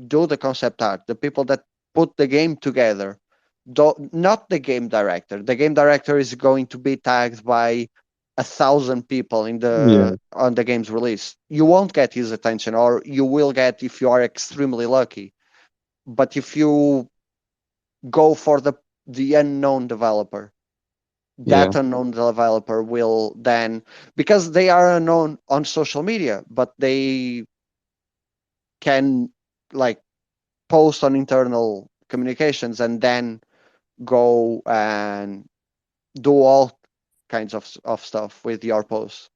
do the concept art, the people that put the game together. Not the game director. The game director is going to be tagged by 1,000 people in Yeah. the on the game's release. You won't get his attention, or you will get if you are extremely lucky. But if you go for the unknown developer, Yeah. that unknown developer will then, because they are unknown on social media, but they can like post on internal communications and then go and do all kinds of stuff with your posts.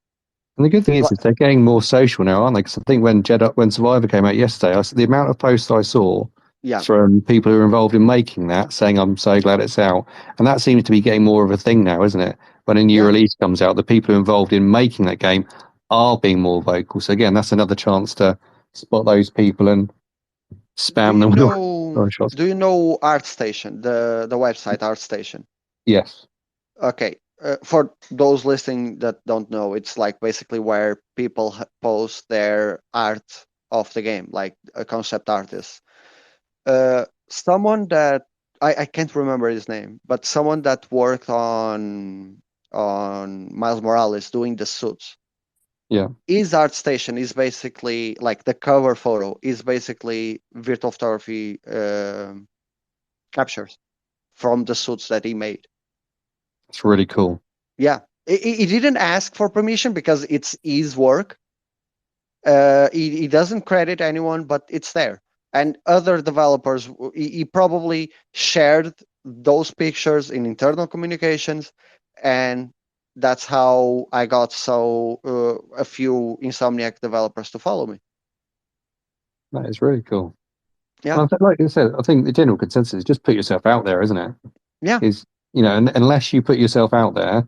And the good thing is they're getting more social now, aren't they? Because I think when Survivor came out yesterday, the amount of posts I saw Yeah, from people who are involved in making that, saying, "I'm so glad it's out," and that seems to be getting more of a thing now, isn't it? When a new yeah. release comes out, the people who are involved in making that game are being more vocal. So again, that's another chance to spot those people and Do spam you them with know? story shots. Do you know ArtStation, the website ArtStation? Yes. Okay. For those listening that don't know, it's like basically where people post their art of the game, like a concept artist. Someone that I can't remember his name, but someone that worked on Miles Morales doing the suits. Yeah. His art station is basically like the cover photo is basically virtual photography captures from the suits that he made. It's really cool. Yeah, he didn't ask for permission because it's his work. He doesn't credit anyone, but it's there. And other developers, he probably shared those pictures in internal communications, and that's how I got a few Insomniac developers to follow me. That is really cool. Yeah, And like I said, I think the general consensus is just put yourself out there, isn't it? yeah. Is unless you put yourself out there,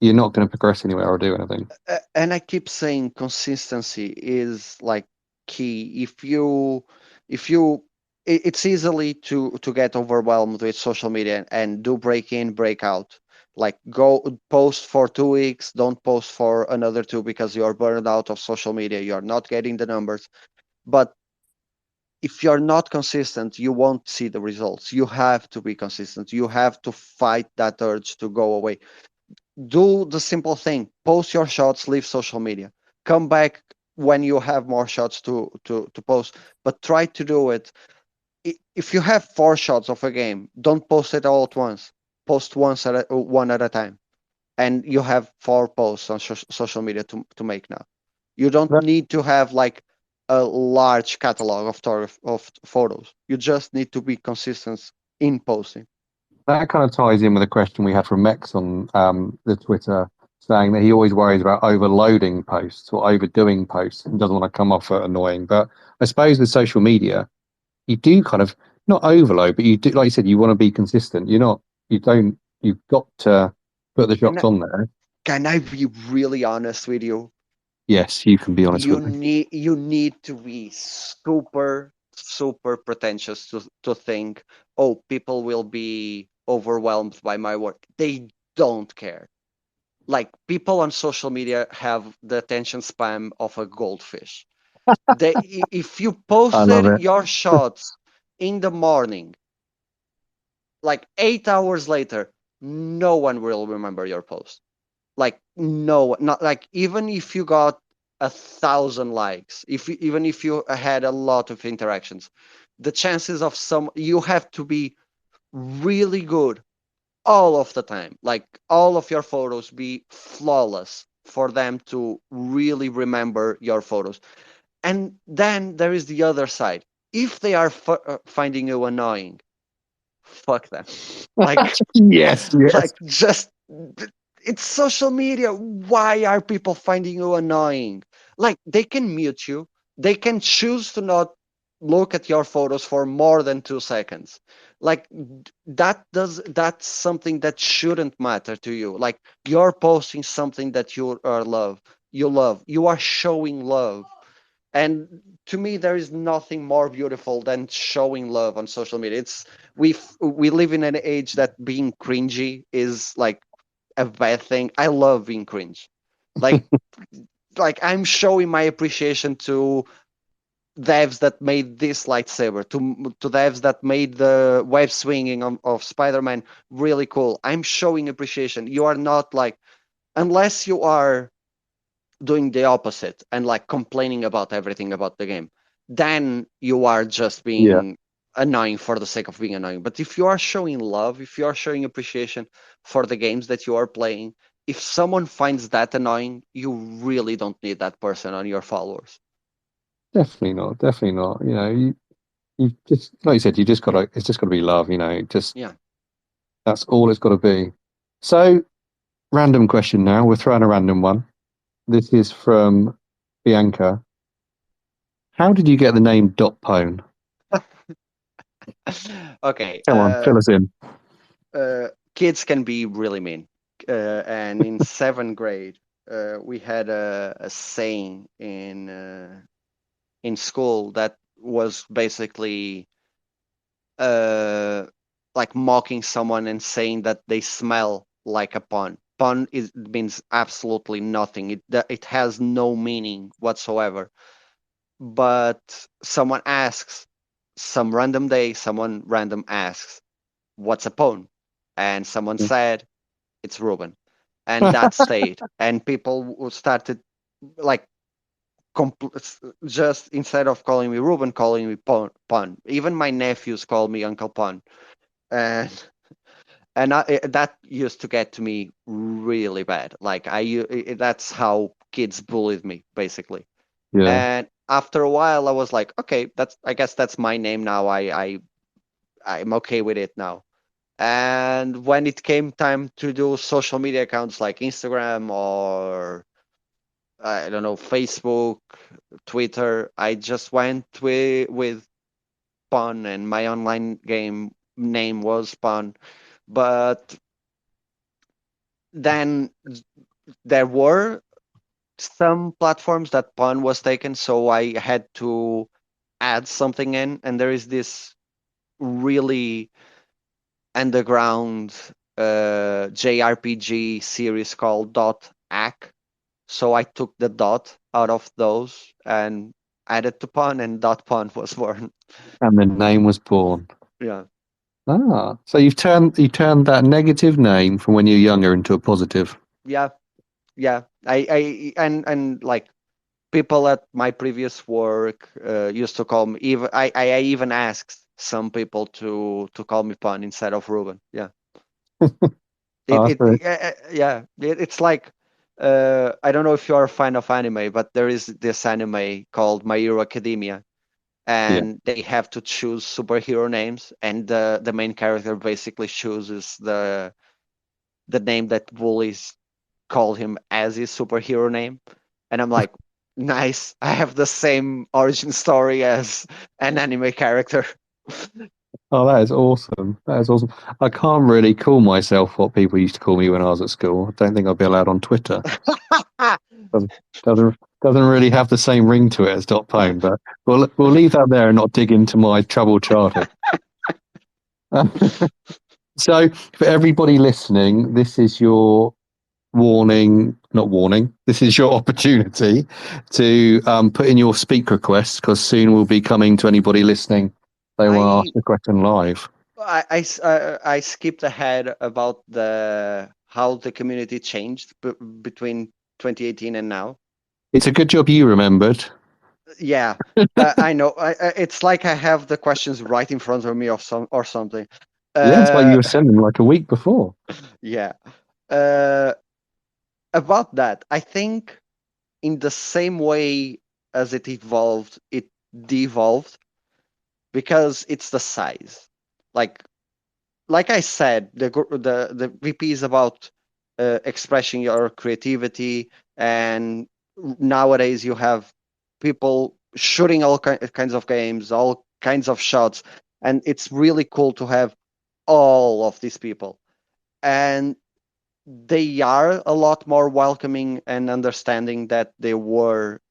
you're not going to progress anywhere or do anything. And I keep saying consistency is like key. If you it's easily to get overwhelmed with social media and do break in, break out. Like go post for 2 weeks, don't post for another two because you're burned out of social media, you're not getting the numbers. But if you're not consistent, you won't see the results. You have to be consistent. You have to fight that urge to go away. Do the simple thing: post your shots, leave social media, come back when you have more shots to post, but try to do it. If you have 4 shots of a game, don't post it all at once. Post one at a time, and you have 4 posts on social media to make now. You don't That, need to have like a large catalog of photos. You just need to be consistent in posting. that kind of ties in with a question we had from Mex on the Twitter, saying that he always worries about overloading posts or overdoing posts and doesn't want to come off annoying. But I suppose with social media, you do kind of not overload, but you do, like you said, you want to be consistent. You've got to put the Can shots on there. can I be really honest with you? Yes, you can be honest with me. You need to be super pretentious to think, oh, people will be overwhelmed by my work. They don't care. Like people on social media have the attention span of a goldfish. If you I love posted it. your shots in the morning, like 8 hours later, no one will remember your post. Like no, not like even if you got 1,000 likes, even if you had a lot of interactions, the chances of some you have to be really good all of the time, like all of your photos be flawless for them to really remember your photos. And then there is the other side. if they are finding you annoying, fuck them. Like, Yes, yes. like just it's social media. Why are people finding you annoying? Like, they can mute you. They can choose to not look at your photos for more than 2 seconds. Like, that's something that shouldn't matter to you. Like, you're posting something that you love. You are showing love. And to me, there is nothing more beautiful than showing love on social media. We live in an age that being cringy is like a bad thing. I love being cringe. Like like I'm showing my appreciation to devs that made this lightsaber, to devs that made the web swinging of Spider-Man really cool. I'm showing appreciation. You are not like, unless you are doing the opposite and like complaining about everything about the game, then you are just Yeah, being annoying for the sake of being annoying. But if you are showing love, if you are showing appreciation for the games that you are playing, if someone finds that annoying, you really don't need that person on your followers. definitely not. Definitely not. You just like you said, you just gotta. It's just gotta be love. Just Yeah. that's all it's got to be. So, random question now. We're throwing a random one. This is from Bianca. How did you get the name Dotpone? Okay. Come on, fill us in. Kids can be really mean. And in seventh grade, we had a saying in school that was basically uh, like mocking someone and saying that they smell like a pun. Pun means absolutely nothing. It has no meaning whatsoever. But someone asks, some random day, someone random asks, "What's a pun?" And someone said, "It's Reuben," and that stayed. And people started like just instead of calling me Ruben, calling me Pun. Even my nephews call me Uncle Pun, and that used to get to me really bad. Like that's how kids bullied me basically. Yeah. And after a while, I was like, okay, I guess that's my name now. I'm okay with it now. And when it came time to do social media accounts like Instagram or I don't know, Facebook, Twitter, I just went with Pun, and my online game name was Pun. But then there were some platforms that Pun was taken, so I had to add something in, and there is this really underground JRPG series called Dot Ac. So I took the dot out of those and added to Pun, and Dot Pun was born. And the name was born. Yeah. Ah, so you turned that negative name from when you're younger into a positive. Yeah. Yeah. And like people at my previous work used to call me, even I even asked some people to call me Pun instead of Ruben. Yeah. Ah, Yeah, it's like I don't know if you're a fan of anime, but there is this anime called My Hero Academia, yeah. and they have to choose superhero names, and the main character basically chooses the name that bullies call him as his superhero name, and I'm like, nice, I have the same origin story as an anime character. Oh, that is awesome. That is awesome. I can't really call myself what people used to call me when I was at school. I don't think I'd be allowed on Twitter. Doesn't doesn't really have the same ring to it as Dot Pone, but we'll leave that there and not dig into my troubled childhood. So, for everybody listening, this is your warning, not warning, this is your opportunity to put in your speak requests because soon we'll be coming to anybody listening. They want to I ask a question live. I skipped ahead about the how the community changed between 2018 and now. It's a good job you remembered. Yeah, I know. It's like I have the questions right in front of me or something. Yeah, it's like you Uh, were sending like a week before. yeah. Uh, about that, I think in the same way as it evolved, it devolved. because it's the size. Like like I said, the VP is about expressing your creativity, and nowadays you have people shooting all kinds of games, all kinds of shots, and it's really cool to have all of these people. And they are a lot more welcoming and understanding that they were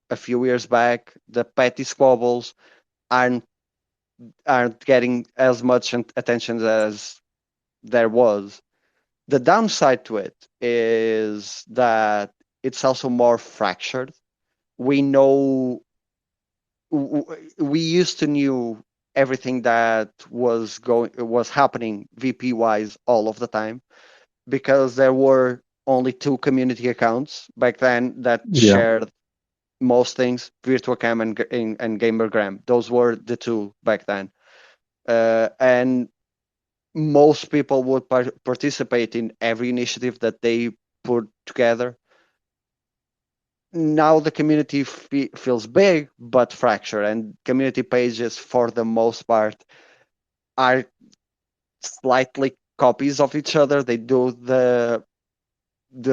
a few years back. The petty squabbles aren't aren't getting as much attention as there was. The downside to it is that it's also more fractured. We know we used to knew everything that was happening VP wise all of the time, because there were only two community accounts back then that Yeah. shared most things, VirtuaCam and GamerGram. Those were the two back then. And most people would participate in every initiative that they put together. Now the community feels big but fractured, and community pages, for the most part, are slightly copies of each other. They do the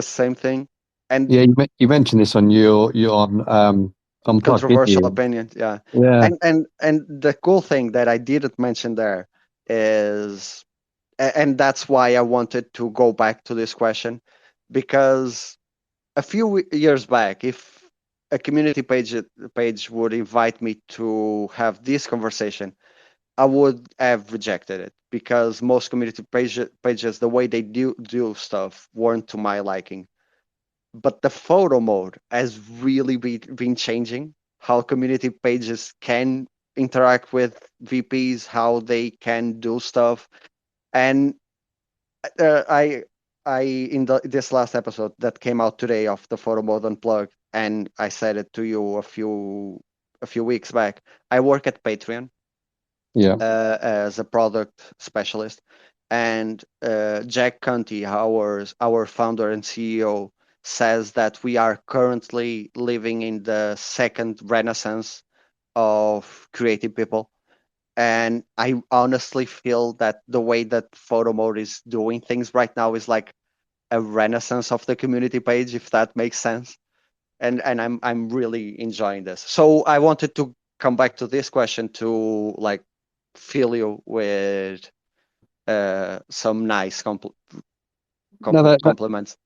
same thing, and Yeah, you mentioned this on your on Unplugged, didn't controversial you? opinions. Yeah, Yeah, and the cool thing that I didn't mention there is, and that's why I wanted to go back to this question, because a few years back, if a community page would invite me to have this conversation, I would have rejected it, because most community pages, the way they do stuff, weren't to my liking. But the photo mode has really been changing how community pages can interact with VPs, how they can do stuff. And I in this last episode that came out today of the photo mode unplugged, and I said it to you a few weeks back. I work at Patreon yeah, as a product specialist, and Jack Cunty, our founder and CEO, says that we are currently living in the second renaissance of creative people. And I honestly feel that the way that photo mode is doing things right now is like a renaissance of the community page, if that makes sense. And I'm really enjoying this. So I wanted to come back to this question to like fill you with some nice no, compliments.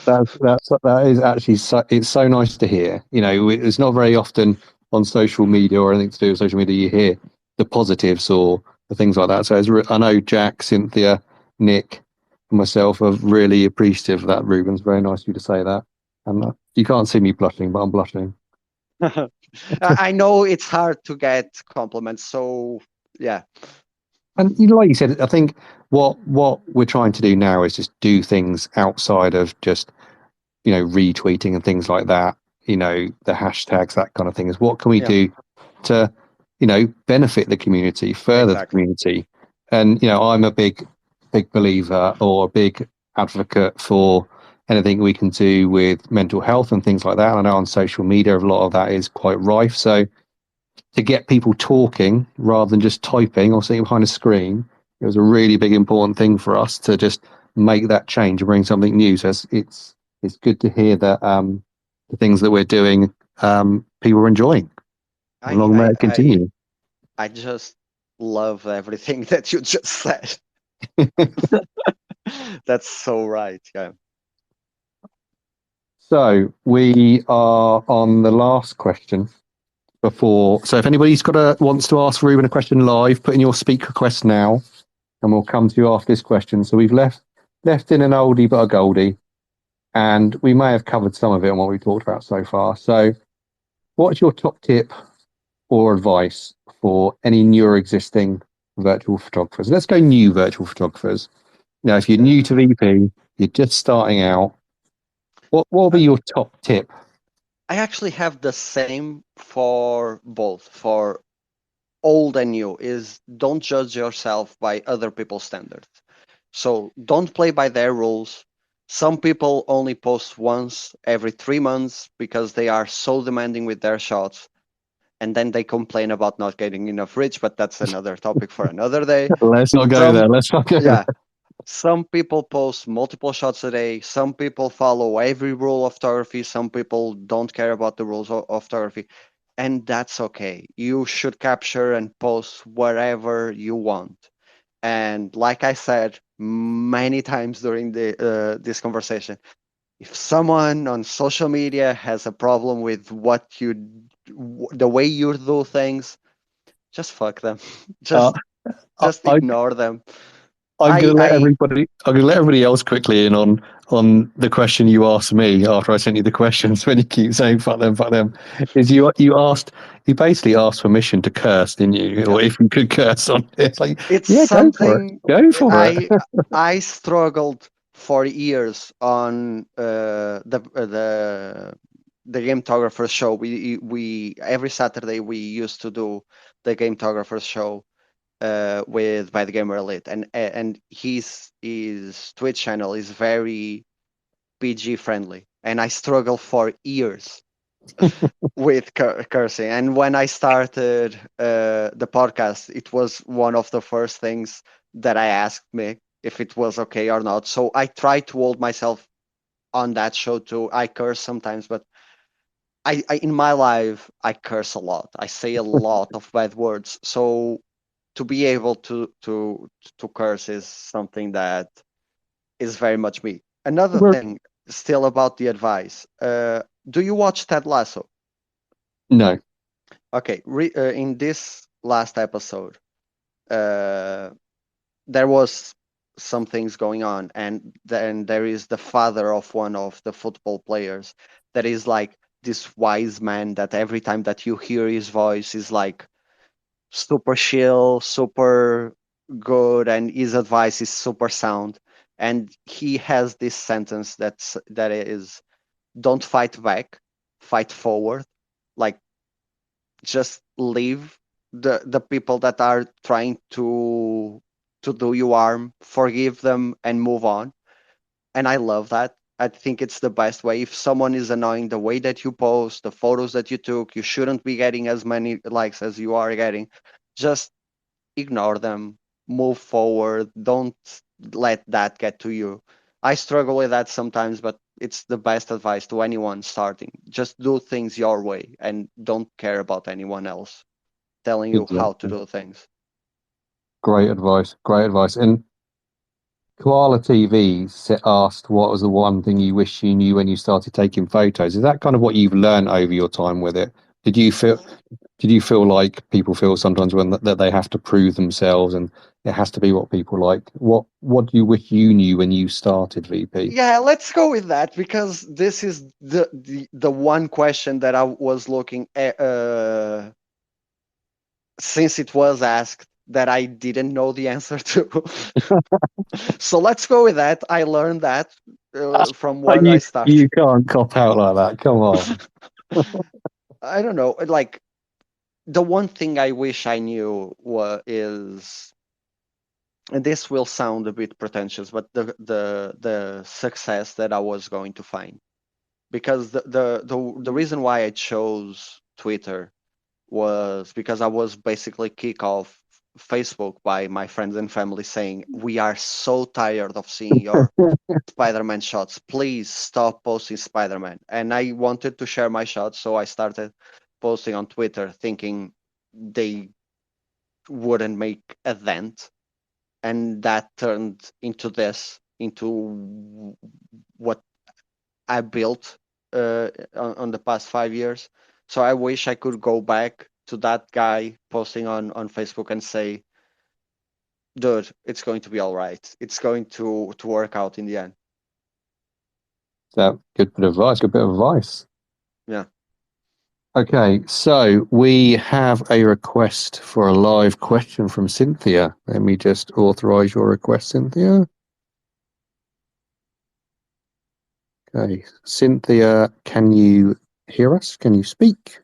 that is actually it's so nice to hear. You know, it's not very often on social media or anything to do with social media you hear the positives or the things like that. So I know Jack, Cynthia, Nick, and myself are really appreciative of that. Ruben's very nice of you to say that, and you can't see me blushing, but I'm blushing. I know it's hard to get compliments, so yeah, And you know, like you said, I think what we're trying to do now is just do things outside of just retweeting and things like that. The hashtags, that kind of thing. Is what can we yeah, do to benefit the community, further the exactly. community? And I'm a big believer or a big advocate for anything we can do with mental health and things like that. And I know on social media a lot of that is quite rife. So to get people talking rather than just typing or sitting behind a screen, it was a really big important thing for us to just make that change and bring something new. So it's good to hear that the things that we're doing, people are enjoying. I Long may I it I continue. I just love everything that you just said. That's so right. Yeah. So we are on the last question before. So if anybody's wants to ask Ruben a question live, put in your speak request now, and we'll come to you after this question. So we've left in an oldie but a goldie, and we may have covered some of it on what we talked about so far. So, what's your top tip or advice for any new or existing virtual photographers? Let's go new virtual photographers. If you're new to VP, you're just starting out. What will Uh, be your top tip? I actually have the same for both, for old and new, is don't judge yourself by other people's standards. So don't play by their rules. Some people only post once every 3 months because they are so demanding with their shots. and then they complain about not getting enough reach, but that's another topic for another day. Let's not go Some, there. Let's not go yeah, there. some people post multiple shots a day. Some people follow every rule of photography. Some people don't care about the rules of photography, and that's okay. You should capture and post wherever you want. And like I said many times during this conversation, if someone on social media has a problem with the way you do things, just fuck them. Uh, just I, just I, ignore them. I'm I going to let I everybody. I'm going to let everybody else quickly in on the question you asked me after I sent you the questions. When you keep saying "fuck them, fuck them," is you basically asked permission to curse, didn't you? Yeah. Or if you could curse on it, it's like, It's yeah, go for it, something go for it. I struggled for years on the Gametographer show. We every Saturday we used to do the Gametographer show with by the Gamer Elite, and his Twitch channel is very PG friendly, and I struggled for years with cursing. And when I started the podcast, it was one of the first things that I asked me if it was okay or not. So I try to hold myself on that show too. I curse sometimes, but I in my life I curse a lot. I say a lot of bad words. So to be able to curse is something that is very much me. Another Well, thing, still about the advice. Do you watch Ted Lasso? no, Okay, in this last episode, uh, there was some things going on, and then there is the father of one of the football players that is like this wise man that every time that you hear his voice is like super chill, super good, and his advice is super sound. And he has this sentence that is, "Don't fight back, fight forward." Like, just leave the people that are trying to do you harm, forgive them and move on. And I love that. I think it's the best way. If someone is annoying, the way that you post, the photos that you took, you shouldn't be getting as many likes as you are getting. Just ignore them, move forward. Don't let that get to you. I struggle with that sometimes, but it's the best advice to anyone starting. Just do things your way and don't care about anyone else telling you how to exactly. do things. Great advice. Great advice. And Koala TV asked, "What was the one thing you wish you knew when you started taking photos?" Is that kind of what you've learned over your time with it? Did you feel? Did you feel like people feel sometimes when that they have to prove themselves and it has to be what people like? What do you wish you knew when you started VP? Yeah, let's go with that because this is the one question that I was looking at since it was asked that I didn't know the answer to. So let's go with that. I learned that from where I started. You can't cop out like that. Come on. I don't know. Like, the one thing I wish I knew is, and this will sound a bit pretentious, but the success that I was going to find, because the reason why I chose Twitter was because I was basically kicked off Facebook by my friends and family saying, "We are so tired of seeing your Spider-Man shots. Please stop posting Spider-Man." And I wanted to share my shots, so I started posting on Twitter, thinking they wouldn't make a dent, and that turned into what I built on the past 5 years. So I wish I could go back to that guy posting on Facebook and say, "Dude, it's going to be all right. It's going to work out in the end." So good bit of advice. Good bit of advice. Yeah. Okay, so we have a request for a live question from Cynthia. Let me just authorize your request, Cynthia. Okay, Cynthia, can you hear us? Can you speak?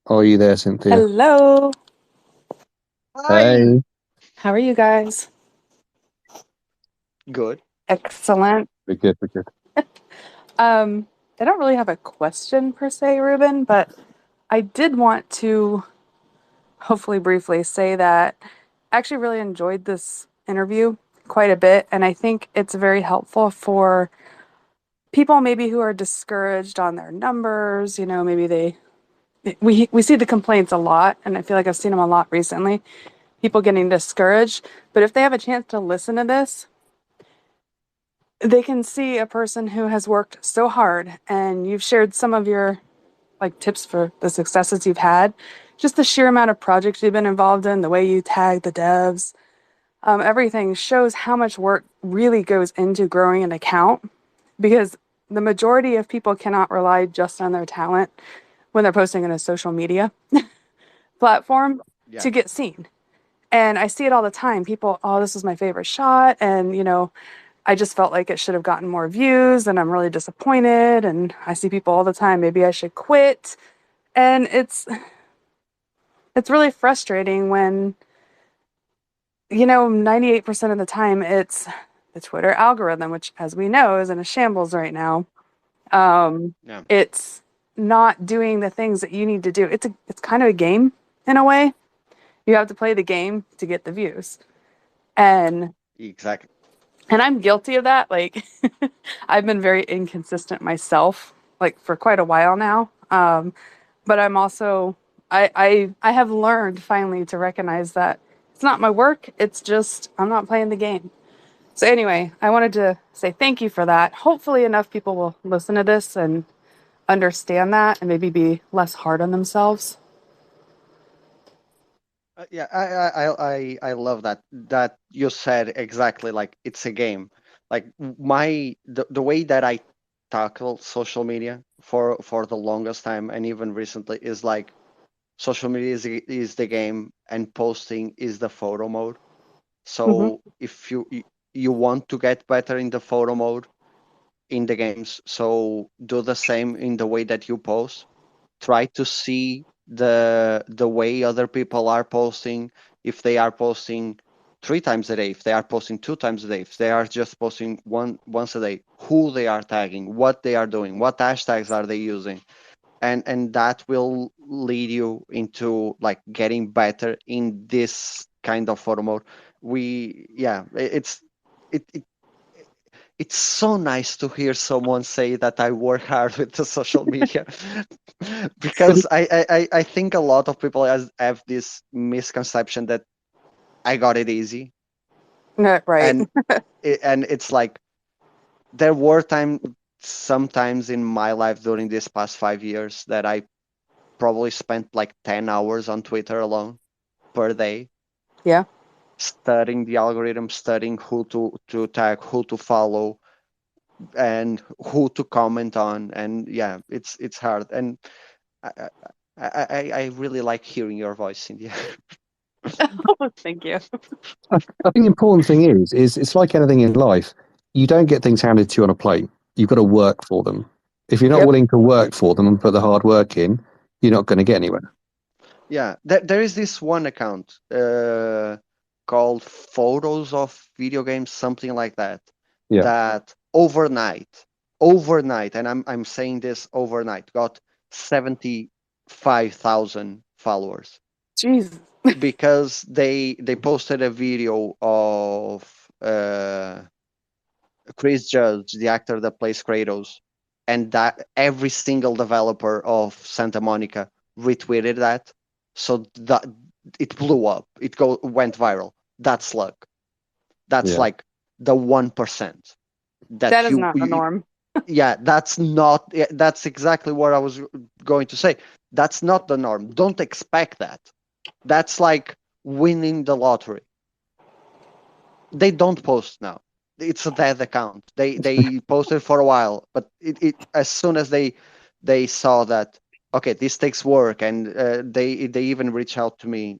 Are you there, Cynthia? Hello. Hi. Hey. How are you guys? Good. Excellent. We're good. We're good. I don't really have a question per se, Ruben, but I did want to hopefully briefly say that I actually really enjoyed this interview quite a bit, and I think it's very helpful for people maybe who are discouraged on their numbers. Maybe we see the complaints a lot, and I feel like I've seen them a lot recently. People getting discouraged, but if they have a chance to listen to this, they can see a person who has worked so hard, and you've shared some of your like tips for the successes you've had, just the sheer amount of projects you've been involved in, the way you tag the devs, everything shows how much work really goes into growing an account, because the majority of people cannot rely just on their talent when they're posting in a social media platform Yeah, to get seen. And I see it all the time. People, oh, this was my favorite shot. And, I just felt like it should have gotten more views and I'm really disappointed. And I see people all the time, maybe I should quit. And it's really frustrating when, 98% of the time it's the Twitter algorithm, which as we know is in a shambles right now. Um, yeah, it's not doing the things that you need to do. It's kind of a game in a way. You have to play the game to get the views. And exactly. and I'm guilty of that. Like I've been very inconsistent myself, like for quite a while now. But I'm also I have learned finally to recognize that it's not my work. It's just I'm not playing the game. So anyway, I wanted to say thank you for that. Hopefully enough people will listen to this and understand that and maybe be less hard on themselves. Yeah, I love that you said exactly like it's a game. Like the way that I tackle social media for the longest time and even recently is like social media is the game and posting is the photo mode. Hmm. So if you want to get better in the photo mode in the games, so do the same in the way that you post. Try to see the way other people are posting. If they are posting 3 times a day, if they are posting 2 times a day, if they are just posting once a day, who they are tagging, what they are doing, what hashtags are they using, and that will lead you into like getting better in this kind of photo mode. We yeah, it it's so nice to hear someone say that I work hard with the social media But because I think a lot of people have this misconception that I got it easy, No, right. and and it's like there were sometimes in my life during these past 5 years that I probably spent like 10 hours on Twitter alone per day Yeah. studying the algorithm, studying who to tag, who to follow, and who to comment on. And yeah, it's hard. And I I really like hearing your voice, India. Oh, thank you. I think the important thing is it's like anything in life. You don't get things handed to you on a plate. You've got to work for them. If you're not Yep. willing to work for them and put the hard work in, you're not going to get anywhere. Yeah, there is this one account called Photos of Video Games, something like that. Yeah, That overnight, and I'm saying this overnight, got 75,000 followers Jesus. because they posted a video of Chris Judge, the actor that plays Kratos, and that every single developer of Santa Monica retweeted that, so that it blew up. Went viral. That's luck. That's yeah. like the 1% That that is not the norm. yeah, that's not. Yeah, that's exactly what I was going to say. That's not the norm. Don't expect that. That's like winning the lottery. They don't post now. It's a dead account. They posted for a while, but it as soon as they saw that okay, this takes work, and they even reach out to me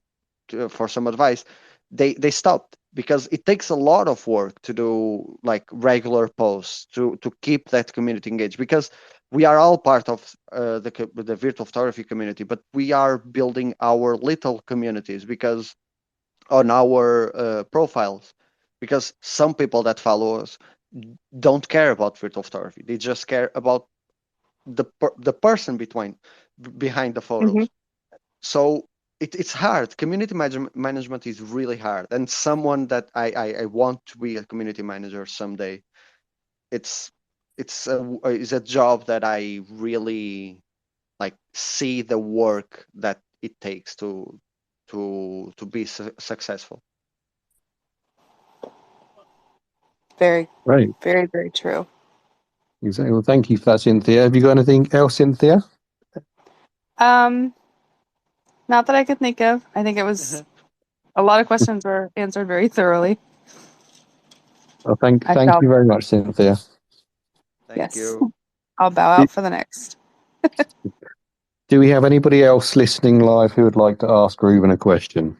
for some advice. They stopped because it takes a lot of work to do like regular posts to keep that community engaged because we are all part of the virtual photography community, but we are building our little communities because on our profiles because some people that follow us don't care about virtual photography. They just care about the person behind the Hmm. photos. So it's hard. Community management is really hard, and someone that I want to be a community manager someday. It's it's a job that I really like, see the work that it takes to be successful. Very, Great. very, very true. Exactly. Well, thank you for that, Cynthia. Have you got anything else, Cynthia? Um, Not that I could think of. I think it was a lot of questions were answered very thoroughly. Well, I thank shall, you very much, Cynthia. Thank yes, you. I'll bow Do, out for the next. do we have anybody else listening live who would like to ask Reuben a question?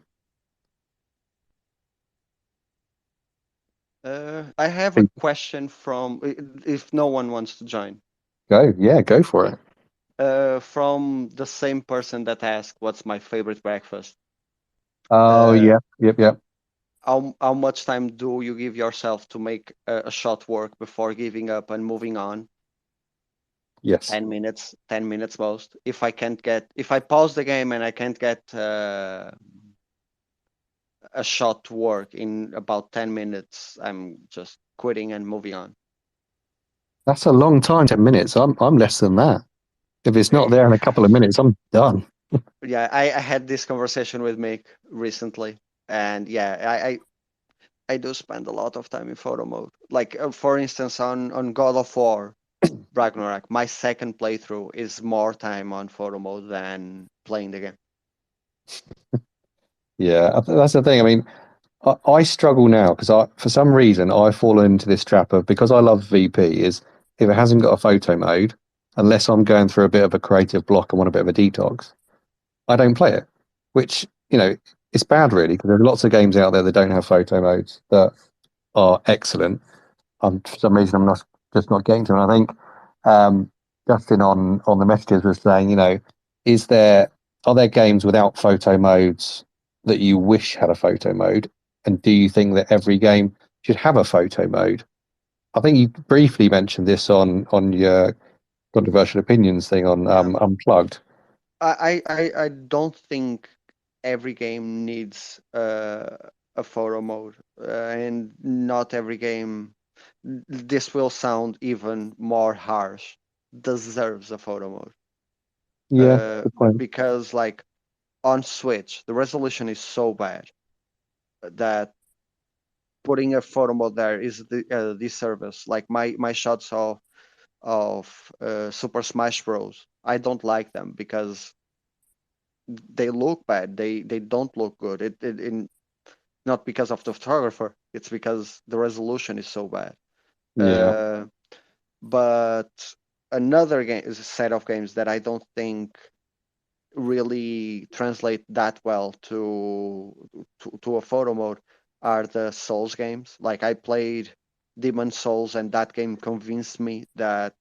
I have a question from, if no one wants to join, Go for it. from the same person that asked, "What's my favorite breakfast?" Oh, Uh, yep. how much time do you give yourself to make a shot work before giving up and moving on? Yes. 10 minutes, 10 minutes most. If I pause the game and I can't get a shot to work in about 10 minutes, I'm just quitting and moving on. That's a long time, 10 minutes. I'm less than that. If it's not Eh, there in a couple of minutes, I'm done. yeah, I had this conversation with Mick recently, and yeah, I do spend a lot of time in photo mode. Like, for instance, on God of War Ragnarok, my second playthrough is more time on photo mode than playing the game. Yeah, that's the thing. I mean, I struggle now because for some reason, I've fallen into this trap of, because I love VP, is if it hasn't got a photo mode, unless I'm going through a bit of a creative block and want a bit of a detox, I don't play it, which, it's bad really, because there's lots of games out there that don't have photo modes that are excellent. For some reason, I'm not just not getting to them. I think Justin on the messages was saying, are there games without photo modes that you wish had a photo mode, and do you think that every game should have a photo mode? I think you briefly mentioned this on your controversial opinions thing on Yeah, Unplugged. I don't think every game needs a photo mode, and not every game. This will sound even more harsh. Deserves a photo mode, Yeah, good point. because like on Switch, the resolution is so bad that putting a photo mode there is the disservice. Like my shots of Super Smash Bros. I don't like them because they look bad. They don't look good. Not because of the photographer. It's because the resolution is so bad. Yeah, Uh, but another game is a set of games that I don't think really translate that well to a photo mode are the Souls games. Like, I played Demon Souls, and that game convinced me that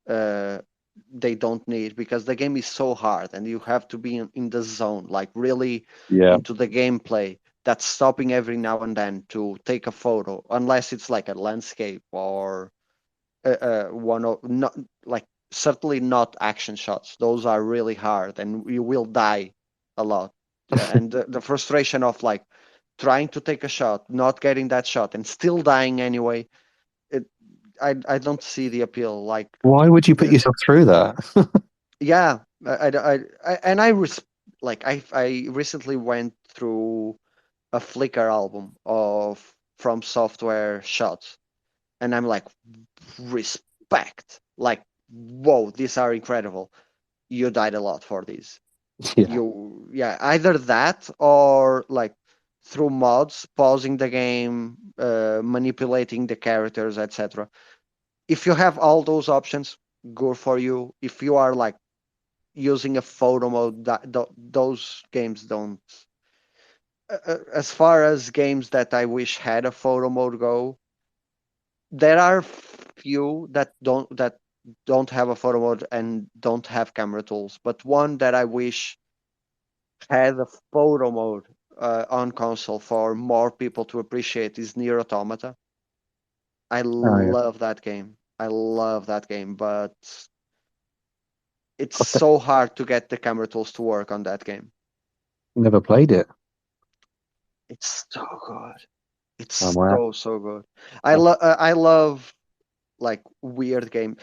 uh, they don't need, because the game is so hard and you have to be in the zone, like really yeah, into the gameplay. That's stopping every now and then to take a photo, unless it's like a landscape or one of not like certainly not action shots. Those are really hard, and you will die a lot. And the frustration of like trying to take a shot, not getting that shot, and still dying anyway. It, I don't see the appeal. Like, why would you put yourself through that? yeah, and I recently went through a Flickr album of From Software shots, and I'm like, respect, like, whoa, these are incredible. You died a lot for these. Yeah, Yeah, either that or like through mods, pausing the game, manipulating the characters, etc. If you have all those options, good for you. If you are like using a photo mode, those games don't. As far as games that I wish had a photo mode go, there are few that don't have a photo mode and don't have camera tools. But one that I wish had a photo mode on console for more people to appreciate is Nier Automata. I oh yeah, love that game. I love that game, but It's so hard to get the camera tools to work on that game. Never played it. It's so good. It's Oh, wow. so good. I love like weird game.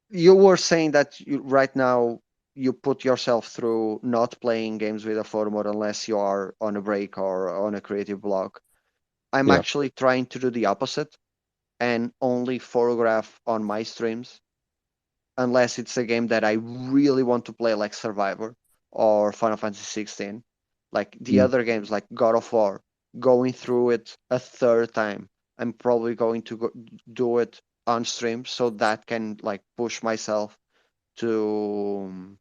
You were saying that right now you put yourself through not playing games with a photo mode unless you are on a break or on a creative block. I'm Yeah. actually trying to do the opposite and only photograph on my streams unless it's a game that I really want to play, like Survivor or Final Fantasy 16. Like the Mm. other games, like God of War, going through it a third time. I'm probably going to do it on stream so that can like push myself to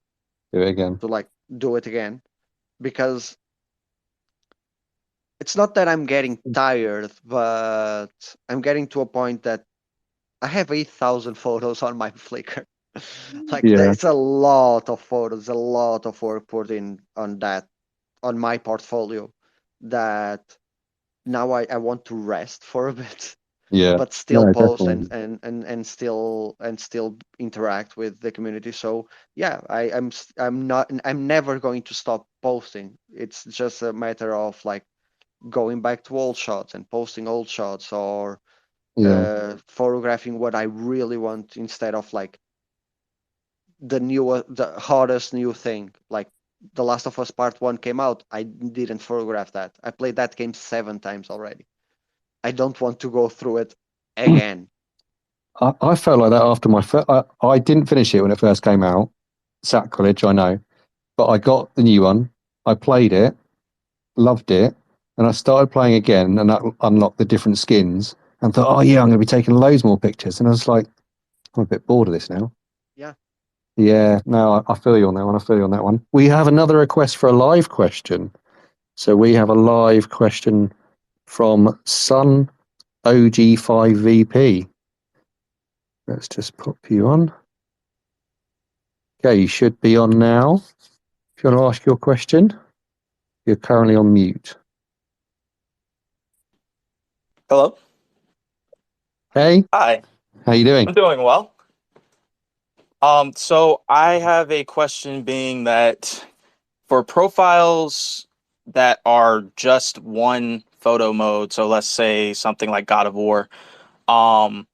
Do it again. like do it again, because it's not that I'm getting tired, but I'm getting to a point that I have 8,000 photos on my Flickr. Like Yeah. it's a lot of photos, a lot of work put in on that, on my portfolio, that now I want to rest for a bit, Yeah. but still No, post and definitely. still interact with the community. So yeah, I'm never going to stop posting. It's just a matter of like going back to old shots and posting old shots, or Yeah. photographing what I really want instead of like the hottest new thing. Like The Last of Us Part 1 came out, I didn't photograph that. I played that game 7 times already. I don't want to go through it again. I felt like that after my first. I didn't finish it when it first came out. Sacrilege, I know. But I got the new one. I played it, loved it, and I started playing again, and that unlocked the different skins. And thought, oh yeah, I'm going to be taking loads more pictures. And I was like, I'm a bit bored of this now. Yeah. Yeah, no, I feel you on that one. I feel you on that one. We have another request for a live question. So we have a live question from Sun OG5VP. Let's just pop you on. Okay, you should be on now. If you want to ask your question, you're currently on mute. Hello. Hey, Hi. how you doing? I'm doing well. So I have a question, being that for profiles that are just one photo mode, so let's say something like God of War, um,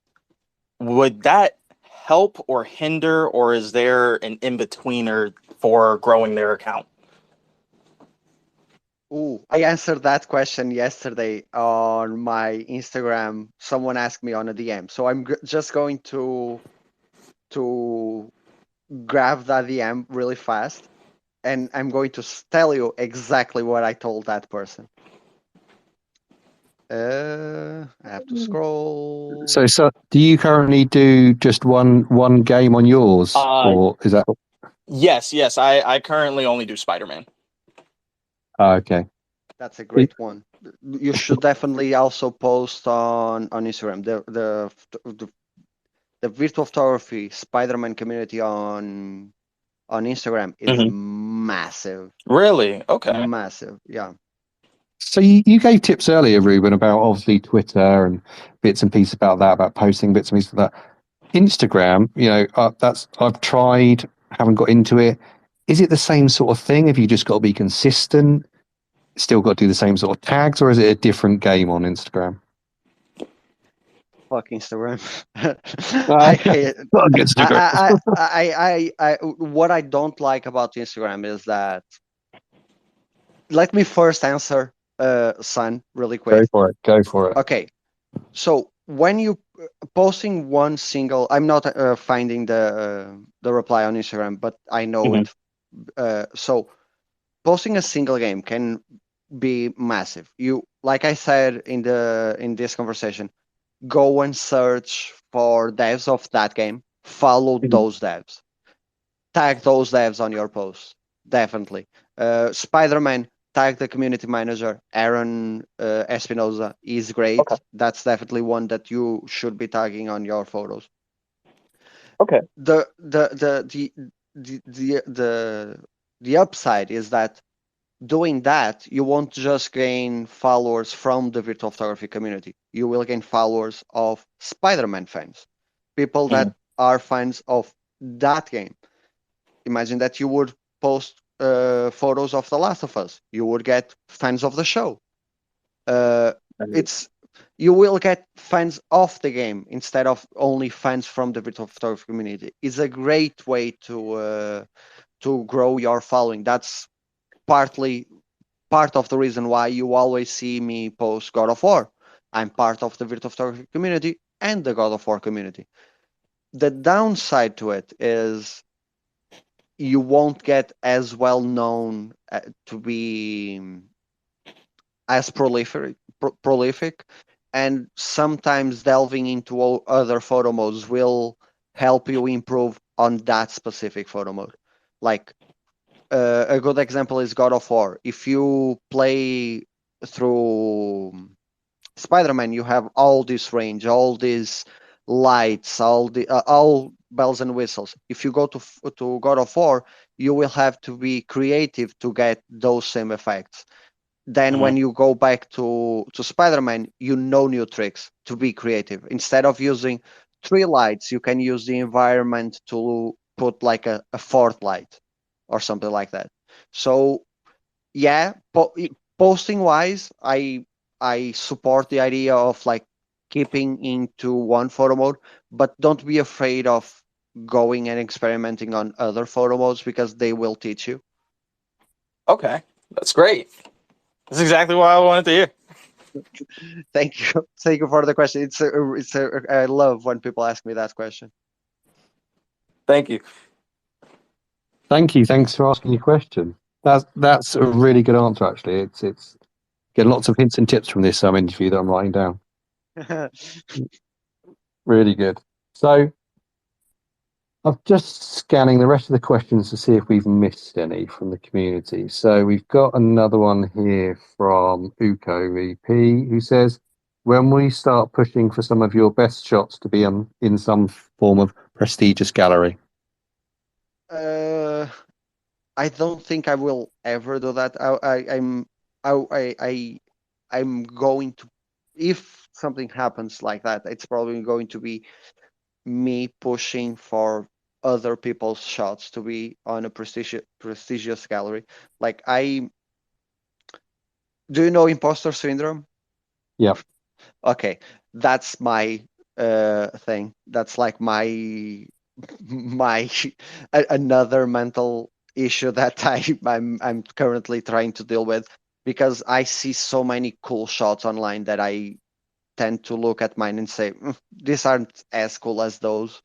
would that help or hinder, or is there an in-betweener for growing their account? Ooh, I answered that question yesterday on my Instagram. Someone asked me on a DM, so I'm just going to grab that DM really fast, and I'm going to tell you exactly what I told that person. I have to scroll. So do you currently do just one game on yours, or is that? Yes. I currently only do Spider-Man. Oh, okay. That's a great one. You should definitely also post on Instagram. The virtual photography Spider-Man community on Instagram is Mhm. massive. Really? Okay. Massive, yeah. So you gave tips earlier, Ruben, about obviously Twitter and bits and pieces about that, about posting bits and pieces of that. Instagram, I've tried, haven't got into it. Is it the same sort of thing? Have you just got to be consistent? Still got to do the same sort of tags, or is it a different game on Instagram? Fuck Instagram. Uh, I hate it. Fuck Instagram. What I don't like about Instagram is that. Let me first answer, Sun, really Go quick. for it. Go for it. Okay, so when you posting one single, I'm not finding the reply on Instagram, but I know Mhm. it. So posting a single game can be massive. You, like I said in this conversation, go and search for devs of that game, follow Mhm. those devs, tag those devs on your posts, definitely. Spider-Man, tag the community manager, Aaron Espinoza is great. Okay. That's definitely one that you should be tagging on your photos. Okay. The upside is that doing that, you won't just gain followers from the virtual photography community. You will gain followers of Spider-Man fans, people Mhm. that are fans of that game. imagine that you would post photos of The Last of Us. You would get fans of the show. It's you will get fans of the game instead of only fans from the virtual photography community. It's a great way to grow your following. That's partly part of the reason why you always see me post God of War. I'm part of the virtual photography community and the God of War community. The downside to it is you won't get as well known to be as prolific, and sometimes delving into other photo modes will help you improve on that specific photo mode. Like a good example is God of War. If you play through Spider-Man, you have all this range, all these lights, all bells and whistles. If you go to God of War, you will have to be creative to get those same effects. Then when you go back to Spider-Man, you know new tricks to be creative. Instead of using three lights, you can use the environment to put like a fourth light or something like that. So yeah, posting wise, I support the idea of like keeping into one photo mode, but don't be afraid of going and experimenting on other photo modes because they will teach you. Okay, that's great. That's exactly what I wanted to hear. Thank you for the question. I love when people ask me that question. Thank you. Thank you. Thanks for asking your question. That's a really good answer. Actually, it's getting lots of hints and tips from this interview that I'm writing down. Really good. So I'm just scanning the rest of the questions to see if we've missed any from the community. So we've got another one here from Uko VP who says, when will you start pushing for some of your best shots to be in some form of prestigious gallery? I don't think I will ever do that. I'm going to, if something happens like that, it's probably going to be me pushing for other people's shots to be on a prestigious gallery. Like do you know imposter syndrome? Yeah. Okay, that's my thing. That's like my another mental issue that I'm currently trying to deal with, because I see so many cool shots online that I tend to look at mine and say, these aren't as cool as those.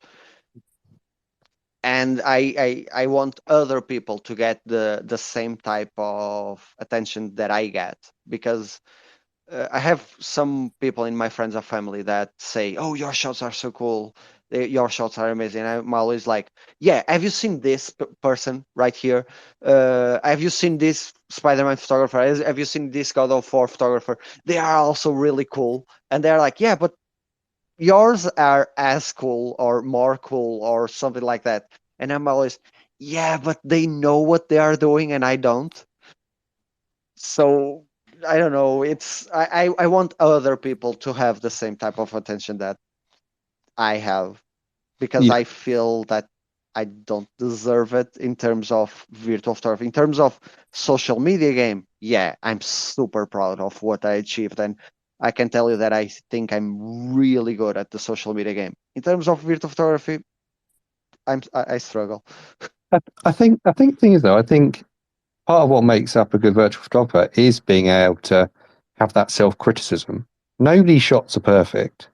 And I want other people to get the same type of attention that I get, because I have some people in my friends and family that say, "Oh, your shots are so cool. Your shots are amazing." I'm always like, "Yeah, have you seen this person right here? Have you seen this Spider-Man photographer? Have you seen this God of War photographer? They are also really cool." And they're like, "Yeah, but yours are as cool or more cool or something like that." And I'm always, "Yeah, but they know what they are doing and I don't." So I don't know. I want other people to have the same type of attention that I have, because Yeah. I feel that I don't deserve it in terms of virtual photography. In terms of social media game, yeah, I'm super proud of what I achieved, and I can tell you that I think I'm really good at the social media game. In terms of virtual photography, I struggle. I think the thing is though, I think part of what makes up a good virtual photographer is being able to have that self-criticism. Nobody's shots are perfect.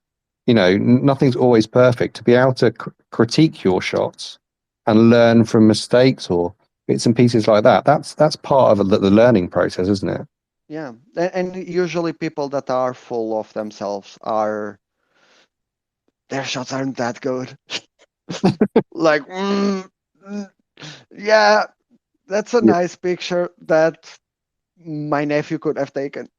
Nothing's always perfect. To be able to critique your shots and learn from mistakes or bits and pieces like that, that's part of the learning process, isn't it? Yeah, and usually people that are full of themselves are their shots aren't that good. Like, yeah, that's a Yeah. nice picture that my nephew could have taken.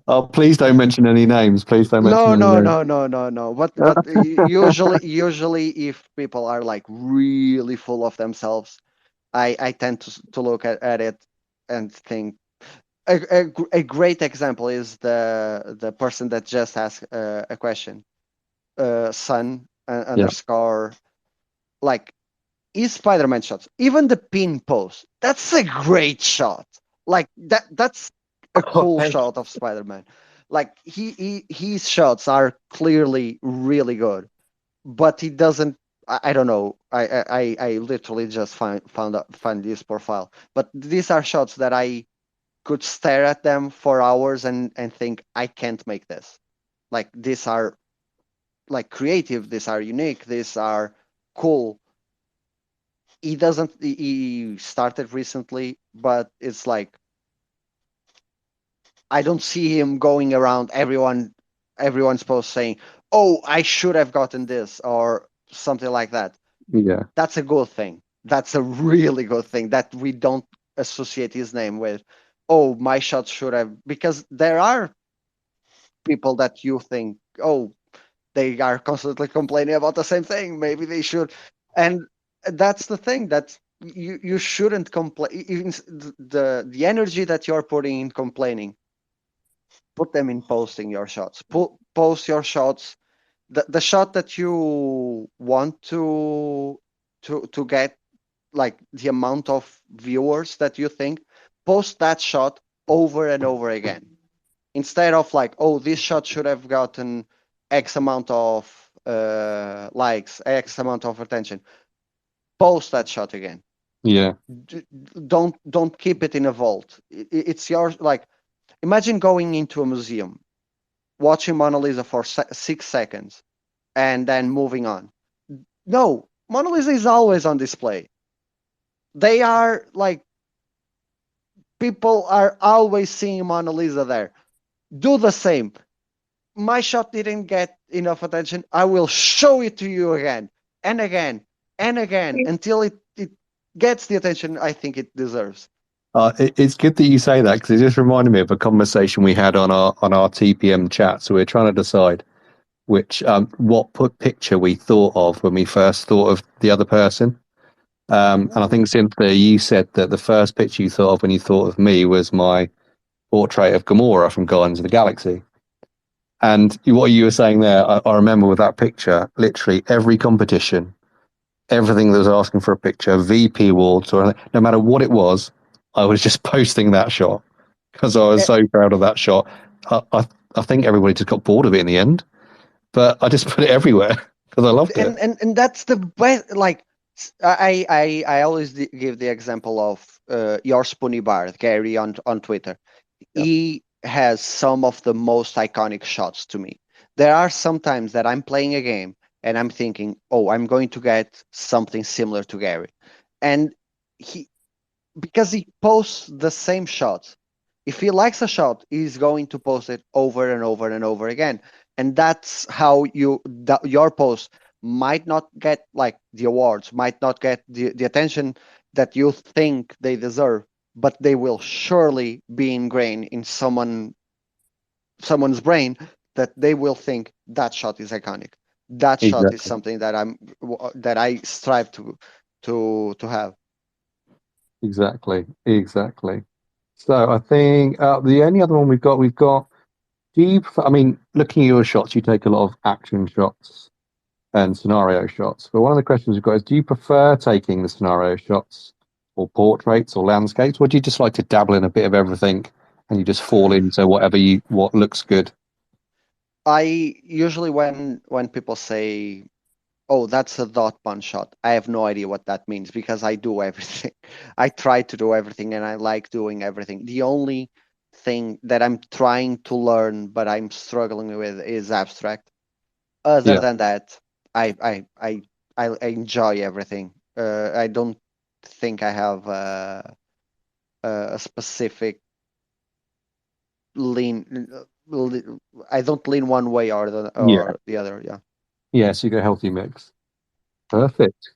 Oh, please don't mention any names. Please don't mention No, any no, names. no, no, no, no. But usually, if people are like really full of themselves, I tend to look at it and think. A great example is the person that just asked a question, sun Yeah. underscore like his Spider-Man shots, even the pin pose, that's a great shot. Like that's a cool Thank shot of Spider-Man. Like his shots are clearly really good, but he doesn't. I don't know. I literally just find this profile, but these are shots that I could stare at them for hours and think I can't make this. Like these are like creative. These are unique. These are cool. He doesn't. He started recently, but it's like I don't see him going around everyone's post saying, "Oh, I should have gotten this" or something like that. Yeah, That's a good thing. That's a really good thing that we don't associate his name with. Oh, my shot should have, because there are people that you think, oh, they are constantly complaining about the same thing. Maybe they should, and that's the thing that you shouldn't complain. Even the energy that you're putting in complaining, put them in posting your shots. Post your shots. The shot that you want to get, like the amount of viewers that you think, post that shot over and over again, instead of like, oh, this shot should have gotten x amount of likes, x amount of attention. Post that shot again. yeah, Don't keep it in a vault. It's yours. Like, imagine going into a museum, watching Mona Lisa for 6 seconds and then moving on. No, Mona Lisa is always on display. They are like, people are always seeing Mona Lisa there. Do the same. My shot didn't get enough attention. I will show it to you again and again and again until it gets the attention I think it deserves. it's good that you say that, because it just reminded me of a conversation we had on our TPM chat. So we're trying to decide which what picture we thought of when we first thought of the other person. And I think, Cynthia, you said that the first picture you thought of when you thought of me was my portrait of Gamora from Guardians of the Galaxy. And what you were saying there, I remember with that picture, literally every competition, everything that was asking for a picture, VP awards, or no matter what it was, I was just posting that shot because I was so proud of that shot. I think everybody just got bored of it in the end, but I just put it everywhere because I loved it. And that's the best. Like, I always give the example of your Spoony Bar, Gary on Twitter. Yep. He has some of the most iconic shots to me. There are some times that I'm playing a game and I'm thinking, oh, I'm going to get something similar to Gary, and because he posts the same shots. If he likes a shot, he's going to post it over and over and over again. And that's how your post might not get like the awards, might not get the attention that you think they deserve, but they will surely be ingrained in someone's brain, that they will think that shot is iconic. That shot is Exactly. something that I strive to have. Exactly. So I think the only other one we've got. Do you prefer, I mean, looking at your shots, you take a lot of action shots and scenario shots. But one of the questions we've got is, do you prefer taking the scenario shots or portraits or landscapes, or do you just like to dabble in a bit of everything and you just fall into what looks good? I usually, when people say, "Oh, that's a dotpone shot," I have no idea what that means, because I do everything. I try to do everything, and I like doing everything. The only thing that I'm trying to learn, but I'm struggling with, is abstract. Other Yeah. than that, I enjoy everything. I don't think I have a specific lean. I don't lean one way or Yeah. the other. Yeah. Yeah, so you get a healthy mix. Perfect.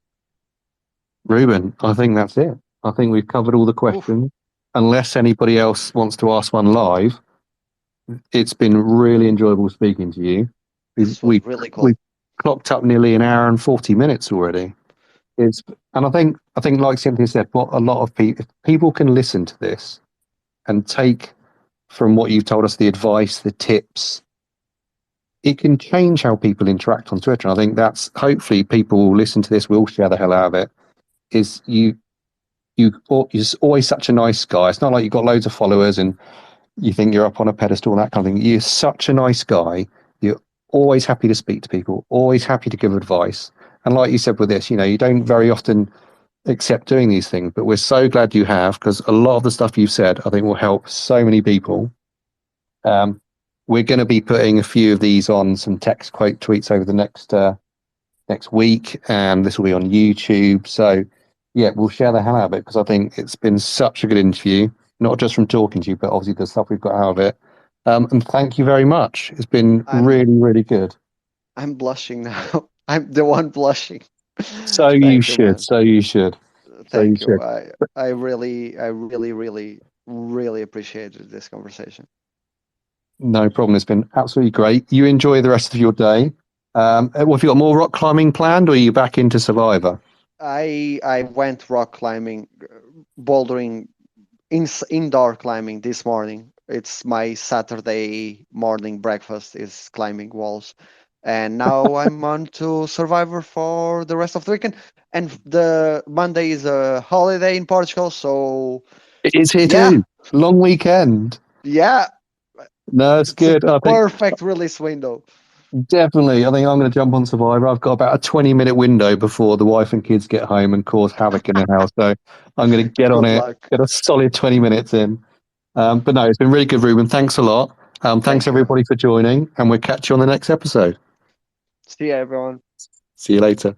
Ruben, I think that's it. I think we've covered all the Oof, questions. Unless anybody else wants to ask one live, it's been really enjoyable speaking to you. this was really We've cool. clocked up nearly an hour and 40 minutes already. And I think like Cynthia said, what a lot of people can listen to this and take from what you've told us, the advice, the tips, it can change how people interact on Twitter. And I think that's hopefully people will listen to this, will share the hell out of it. Is you're always such a nice guy. It's not like you've got loads of followers and you think you're up on a pedestal and that kind of thing. You're such a nice guy. You're always happy to speak to people, always happy to give advice. And like you said with this, you don't very often accept doing these things, but we're so glad you have, because a lot of the stuff you've said, I think, will help so many people. We're going to be putting a few of these on some text quote tweets over the next week, and this will be on YouTube. So yeah, we'll share the hell out of it, because I think it's been such a good interview, not just from talking to you, but obviously the stuff we've got out of it. And thank you very much. It's been really, really good. I'm blushing now. I'm the one blushing. So you should. So you should. Thank you. I really, really appreciated this conversation. No problem. It's been absolutely great. You enjoy the rest of your day. Have you got more rock climbing planned, or are you back into Survivor? I went rock climbing, bouldering, indoor climbing this morning. It's my Saturday morning breakfast is climbing walls. And now I'm on to Survivor for the rest of the weekend. And the Monday is a holiday in Portugal, so it is here too. Long weekend. Yeah. No, it's good. Perfect release window. Definitely. I think I'm going to jump on Survivor. I've got about a 20-minute window before the wife and kids get home and cause havoc in the house. So I'm going to get on it, get a solid 20 minutes in. But no, it's been really good, Rúben. Thanks a lot. Thanks everybody for joining, and we'll catch you on the next episode. See you, everyone. See you later.